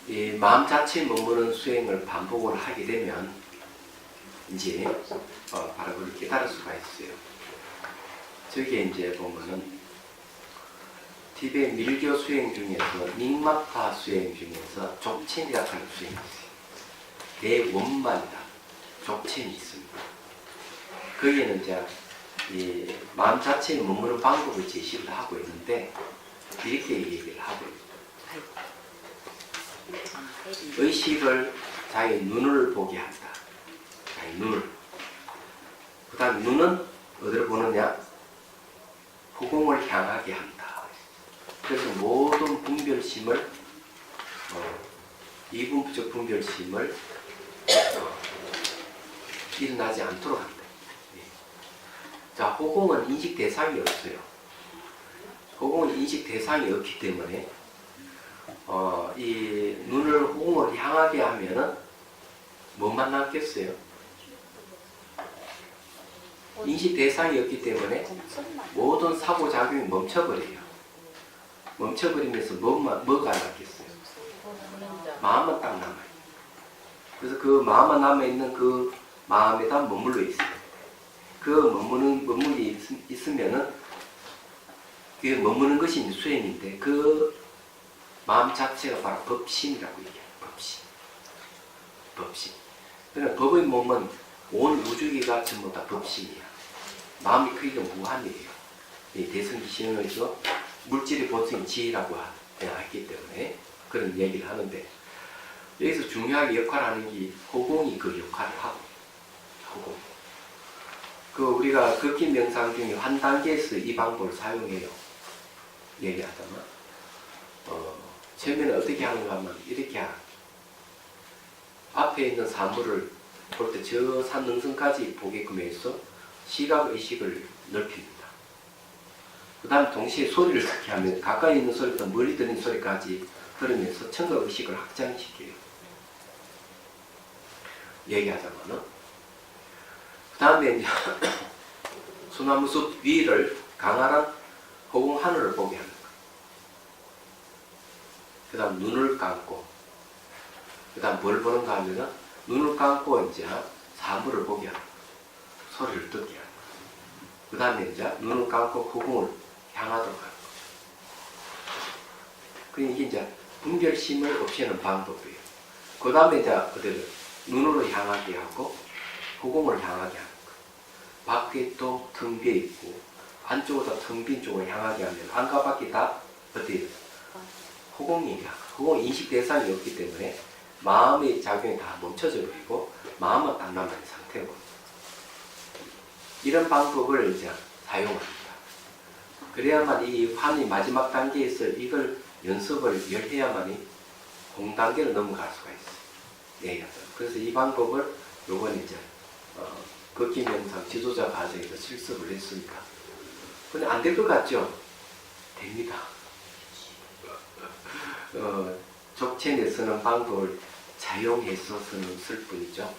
이 마음 자체에 머무는 수행을 반복을 하게 되면 이제 바로 그걸 깨달을 수가 있어요. 저게 이제 보면은 티베트 밀교 수행 중에서 닉마파 수행 중에서 족첸이라고 하는 수행이 있어요. 대원만이다. 족첸이 있습니다. 거기에는 이제 이 마음 자체에 머무는 방법을 제시를 하고 있는데 이렇게 얘기를 하고 있습니다. 의식을 자기 눈을 보게 한다. 자기 눈을. 그 다음 눈은 어디를 보느냐? 후공을 향하게 한다. 그래서 모든 분별심을 이분적 분별심을 일어나지 않도록 한다. 자, 호공은 인식 대상이 없어요. 호공은 인식 대상이 없기 때문에 이 눈을 호공을 향하게 하면은 뭐만 남겠어요? 인식 대상이 없기 때문에 모든 사고작용이 멈춰버려요. 멈춰버리면서 뭐가 남겠어요? 마음은 딱 남아요. 그래서 그 마음만 남아있는 그 마음에다 머물러 있어요. 그 머물이 있으면은 그 머무는 것이 이제 수행인데 그 마음 자체가 바로 법신이라고 얘기해요. 법신. 그러니까 법의 몸은 온 우주기가 전부 다 법신이야. 마음의 크기가 무한이에요. 이 대승기 신흥에서 물질의 본성이 지라고 했기 때문에 그런 얘기를 하는데 여기서 중요하게 역할하는 게 호공이 그 역할을 하고 호공. 그 우리가 극기 명상 중에 한 단계에서 이 방법을 사용해요. 얘기하자면 처음에는 어떻게 하는가 하면 이렇게 앞에 있는 사물을 볼 때 저 산 능선까지 보게끔 해서 시각 의식을 넓힙니다. 그 다음 동시에 소리를 듣게 하면 가까이 있는 소리부터 멀리 들리는 소리까지 들으면서 청각 의식을 확장시켜요. 얘기하자면은 그 다음에 이제 소나무숲 위를 강활한 호공 하늘을 보게 하는 거예요. 그 다음 눈을 감고 그 다음 뭘 보는가 하면은 눈을 감고 이제 사물을 보게 하는 거예요. 소리를 듣게 하는 거예요. 그 다음에 이제 눈을 감고 호공을 향하도록 하는 거예요. 그러니까 이게 이제 분별심을 없애는 방법이에요. 그 다음에 이제 어디를 눈으로 향하게 하고 호공을 향하게 하는 거예요. 밖에 또 텅 비어 있고 안쪽으로 텅 빈 쪽으로 향하게 하면 안과 밖이 다 어디 호공이야. 호공 인식 대상이 없기 때문에 마음의 작용이 다 멈춰져 버리고 마음은 딱 남아있는 상태고 이런 방법을 이제 사용합니다. 그래야만 이 환의 마지막 단계에서 이걸 연습을 열 해야만이 공단계로 넘어갈 수가 있어요. 네, 그래서 이 방법을 요번에 이제 극기 명상 지도자 과정에서 실습을 했습니다. 근데 안 될 것 같죠? 됩니다. 족첸에 쓰는 방법을 차용해서 쓸 뿐이죠.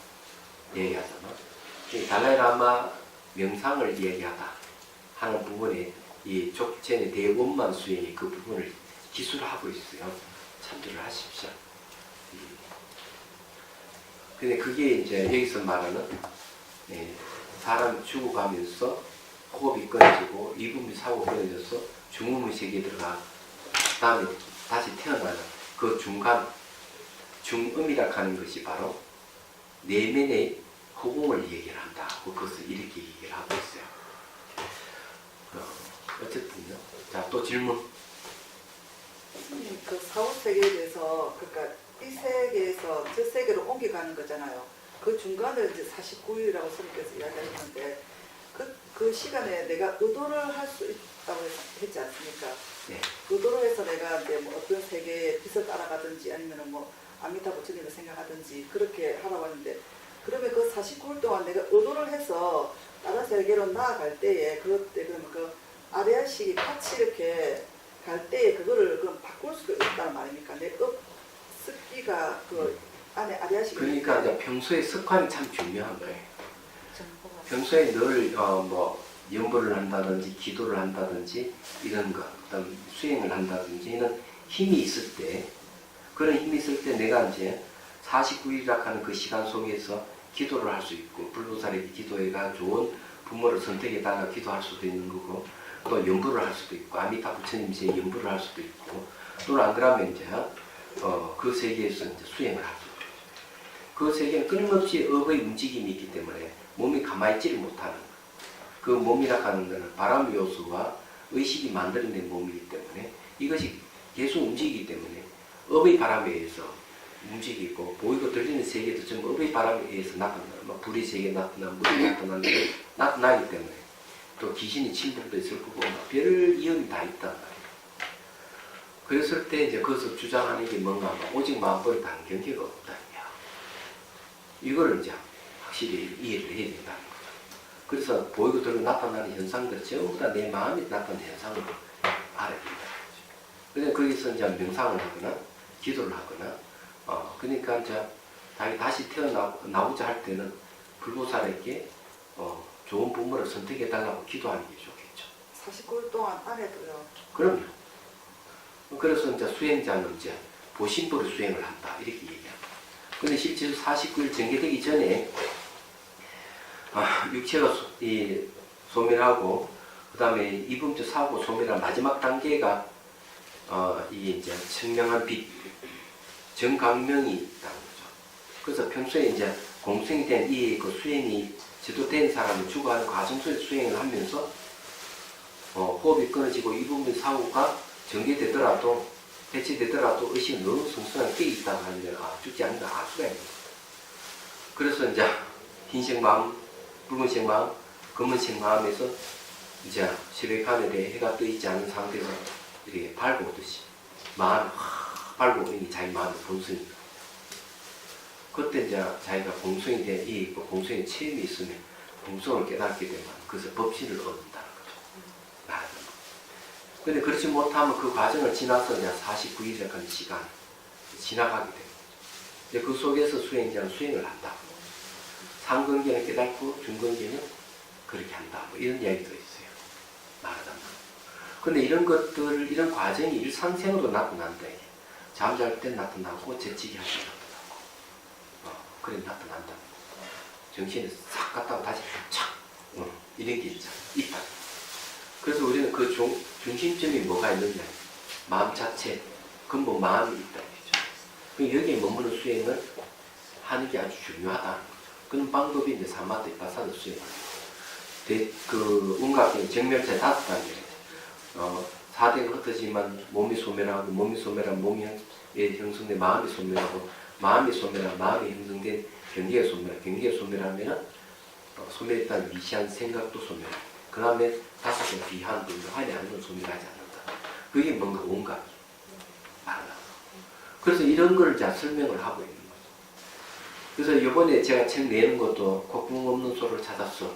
얘기하자면 달라이라마 명상을 얘기하다 하는 부분에 이 족첸의 대원만 수행이 그 부분을 기술하고 있어요. 참조를 하십시오. 근데 그게 이제 여기서 말하는 사람이 죽어가면서 호흡이 끊어지고 이분이 사고 끊어져서 중음의 세계에 들어가 그 다음에 다시 태어나는 그 중간 중음이라 하는 것이 바로 내면의 호공을 얘기를 한다. 그것을 이렇게 얘기를 하고 있어요. 어쨌든요. 자, 또 질문. 그 사후 세계에 대해서 그러니까 이 세계에서 저 세계로 옮겨가는 거잖아요. 그 중간을 이제 49일이라고 선생님께서 이야기하셨는데 그 시간에 내가 의도를 할 수 있다고 했지 않습니까? 네. 의도로 해서 내가 이제 뭐 어떤 세계의 빛을 따라가든지 아니면은 뭐 아미타 부처님을 생각하든지 그렇게 하라고 하는데 그러면 그 49일 동안 내가 의도를 해서 다른 세계로 나아갈 때에 그때 그러면 그 아레아식이 같이 이렇게 갈 때에 그거를 그럼 바꿀 수가 있다는 말입니까? 내 습기가 그 안에 아레아식이 그러니까 이제 평소에 습관이 참 중요한 거예요. 평소에 늘 뭐 연보를 한다든지 기도를 한다든지 이런 거, 그다음 수행을 한다든지 이런 힘이 있을 때 그런 힘이 있을 때 내가 이제 49일이라 하는 그 시간 속에서 기도를 할 수 있고 불보살에게 기도해가 좋은 부모를 선택해달라 기도할 수도 있는 거고 또 연부를 할 수도 있고 아미타 부처님 제 연부를 할 수도 있고 또는 안 그러면 이제 그 세계에서 이제 수행을 할 수도 있고 그 세계는 끊임없이 업의 움직임이 있기 때문에 몸이 가만히 있지를 못하는 거예요. 그 몸이라 하는 것은 바람 요소와 의식이 만들어낸 몸이기 때문에 이것이 계속 움직이기 때문에 업의 바람에 의해서 움직이고 보이고 들리는 세계도 전부 업의 바람에 의해서 나타나요. 뭐 불이 세계 나타나 물이 나타나기 때문에 또 귀신이 침묵도 있을 거고 별 이유는 다 있단 말이에요. 그랬을 때 이제 거기서 주장하는 게 뭔가 하면 오직 마음법에 단경계가 없다. 이거를 이제 확실히 이해를 해야 된다는 거죠. 그래서 보이고 들리고 나타나는 현상들 전부 다 내 마음이 나타나는 현상으로 알아야 된다는 거죠. 그래서 거기서 이제 명상을 하거나 기도를 하거나 그러니까 이제 다시 나오자 할 때는 불보살에게 좋은 부모를 선택해달라고 기도하는 게 좋겠죠. 49일 동안 안에도요. 그럼요. 그래서 이제 수행자는 이제 보신불의 수행을 한다 이렇게 얘기합니다. 근데 실제로 49일 전개되기 전에 육체가 소멸하고 그 다음에 이분주 사고 소멸한 마지막 단계가 이 이제 청명한 빛 정강명이 있다는 거죠. 그래서 평소에 이제 공생이 된 이 그 수행이 지도된 사람이 추구하는 과정 속에 수행을 하면서 호흡이 끊어지고 이분주 사고가 전개되더라도 대체되더라도 의식이 너무 성성하게 깨 있다고 하면 죽지 않는다 알 수가 있는 거예요. 그래서 이제 흰색 마음, 붉은색 마음, 검은색 마음에서 이제 새벽 하늘에 해가 떠 있지 않은 상태에서 이렇게 밝아오듯이 마음이 확 밝아오는 게 자기 마음의 본성입니다. 그때 이제 자기가 공성이 된 이 공성의 체험이 있으면 공성을 깨닫게 되면 그래서 법신을 얻는다는 거죠. 말하자면. 근데 그렇지 못하면 그 과정을 지나서 이제 49일간 시간 지나가게 됩니다. 이제 그 속에서 수행자는 수행을 한다. 상근계는 깨닫고 중근계는 그렇게 한다. 뭐 이런 이야기도 있어요. 말하자면. 근데 이런 것들, 이런 과정이 일상생활로 나타난다. 잠잘 때 나타나고 재치기 할 때 나타나고. 그래 나타난다. 정신이 싹 갔다가 다시 착 이런 게 있다. 그래서 우리는 그 중심점이 뭐가 있느냐. 마음 자체, 근본 마음이 있다. 여기에 머무는 수행을 하는 게 아주 중요하다는 거죠. 그런 방법이 이제 사마드 바사드 수행을 그 운각의 정멸제 5단계 4대가 흩어지만 몸이 소멸하고 몸이 소멸한 몸이 형성된 마음이 소멸하고 마음이 소멸한 마음이 형성된 경계가 소멸하고 경계가 소멸하면 소멸했다는 미시한 생각도 소멸하고 그 다음에 5개 비한 분도 한이 아닌 건 소멸하지 않는다. 그게 뭔가 온각이 말하는 그래서 이런 걸 자 설명을 하고 있는 거죠. 그래서 이번에 제가 책 내는 것도 곡붕 없는 소를 찾았어.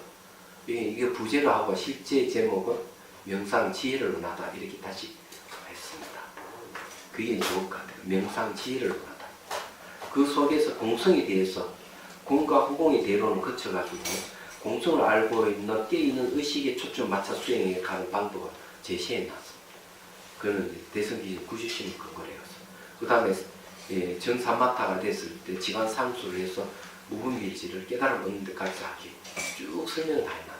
이게 부제로 하고 실제 제목은 명상 지혜를 원하다 이렇게 다시 했습니다. 그게 좋을 것 같아요. 명상 지혜를 원하다. 그 속에서 공성에 대해서 공과 후공의 대로는 거쳐가지고 공성을 알고 있는 깨있는 의식에 초점 맞춰 수행해 가는 방법을 제시해 놨습니다. 그는 대성기준 90심을 근거로 해서 그 다음에 정삼마타가 됐을 때 지관 상수를 해서 무분별지를 깨달음 얻는 데까지 하기 쭉 설명을 다 해놨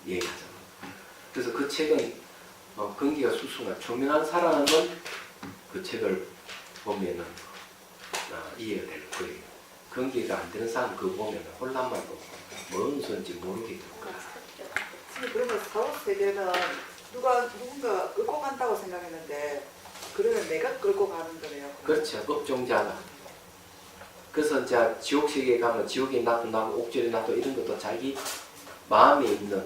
얘기하잖아. 그래서 그 책은 근기가 수승한 초면한 사람은 그 책을 보면은 이해가 될 거예요. 근기가 안 되는 사람 그거 보면 혼란만 보고 뭔 소리인지 모르게 될 거야. 그러면 사후세계는 누군가 끌고 간다고 생각했는데 그러면 내가 끌고 가는 거네요. 그렇죠. 업종자가. 그래서 이제 지옥세계에 가면 지옥에 나타나고 옥절에 나타나고 이런 것도 자기 마음에 있는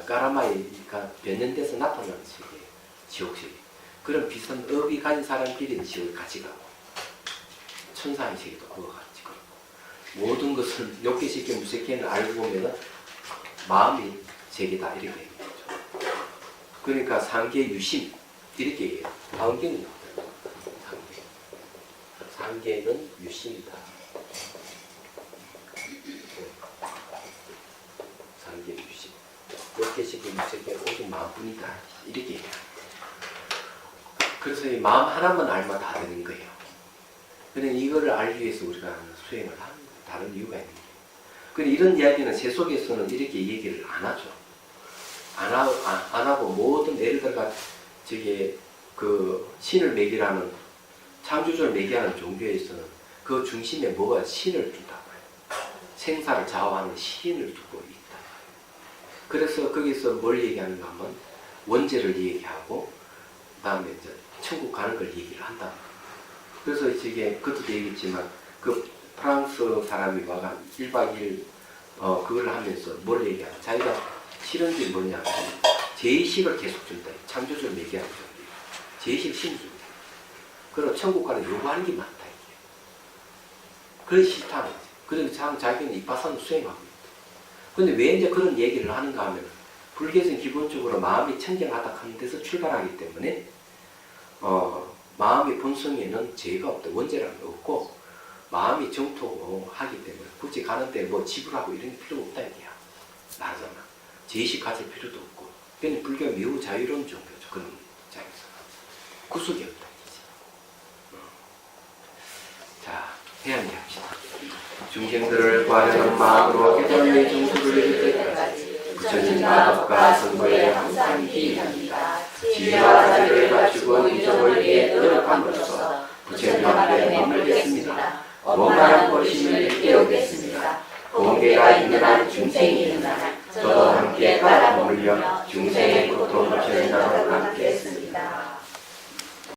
까라마이가 변연돼서 나타나는 세계, 지옥세계. 그런 비슷한 업이 가진 사람끼리는 지옥에 같이 가고 천사의 세계도 그거 같이 가고 모든 것을 욕계시켜 무색해는 알고 보면은 마음이 세계다 이렇게 얘기하죠. 그러니까 상계 유심 이렇게 얘기해요. 다음계는 상계는 유심이다. 상계 유심. 욕계시켜 무색해 오직 마음뿐이다. 이렇게 얘기해요. 그래서 이 마음 하나만 알면 다 되는 거예요. 그런데 이거를 알기 위해서 우리가 수행을 하는 거예요. 다른 이유가 있는 거예요. 그런데 이런 이야기는 세속에서는 이렇게 얘기를 안 하죠. 안 하고 모든 예를 들어가 저게 그 신을 매기라는 창조주를 매기하는 종교에서는 그 중심에 뭐가 신을 준다고 해요. 생사를 좌우하는 신을 두고 있다. 그래서 거기서 뭘 얘기하는가 하면 원죄를 얘기하고 그 다음에 이제 천국 가는 걸 얘기를 한다. 그래서 이게 그것도 얘기했지만 그 프랑스 사람이 와가 1박 2일 그걸 하면서 뭘 얘기하냐. 자기가 싫은 게 뭐냐. 제의식을 계속 준다. 창조주를 얘기하는 거. 제의식 신주. 그리고 천국 가는 요구하는 게 많다. 이게. 그래서 싫다는 거지. 그래서 자기는 이파선 수행하고 있다. 근데 왜 이제 그런 얘기를 하는가 하면 불교에서는 기본적으로 마음이 청정하다 하는 데서 출발하기 때문에 마음의 본성에는 죄가 없다. 원죄라는 게 없고 마음이 정토하기 때문에 굳이 가는데 뭐 지불하고 이런 게 필요 없다 이게야. 나잖아. 제의식 가질 필요도 없고. 그러니까 불교가 매우 자유로운 종교죠. 그런 입장에서. 구속이 없다. 자, 해양이 합시다. 중생들을 구하려는 마음으로 깨달음의 정수를 이룰 때까지 부처님 마법과 선거에 항상 기입합니다. 지혜와 자비를 갖추고 잊어버리기에 노력함으로써 부처님 앞에 머물겠습니다. 원만한 보심을 깨우겠습니다. 공개가 있는 한 중생이 있는 한 저도 함께 따라 머물며 중생의 고통을 전하러 함께 했습니다.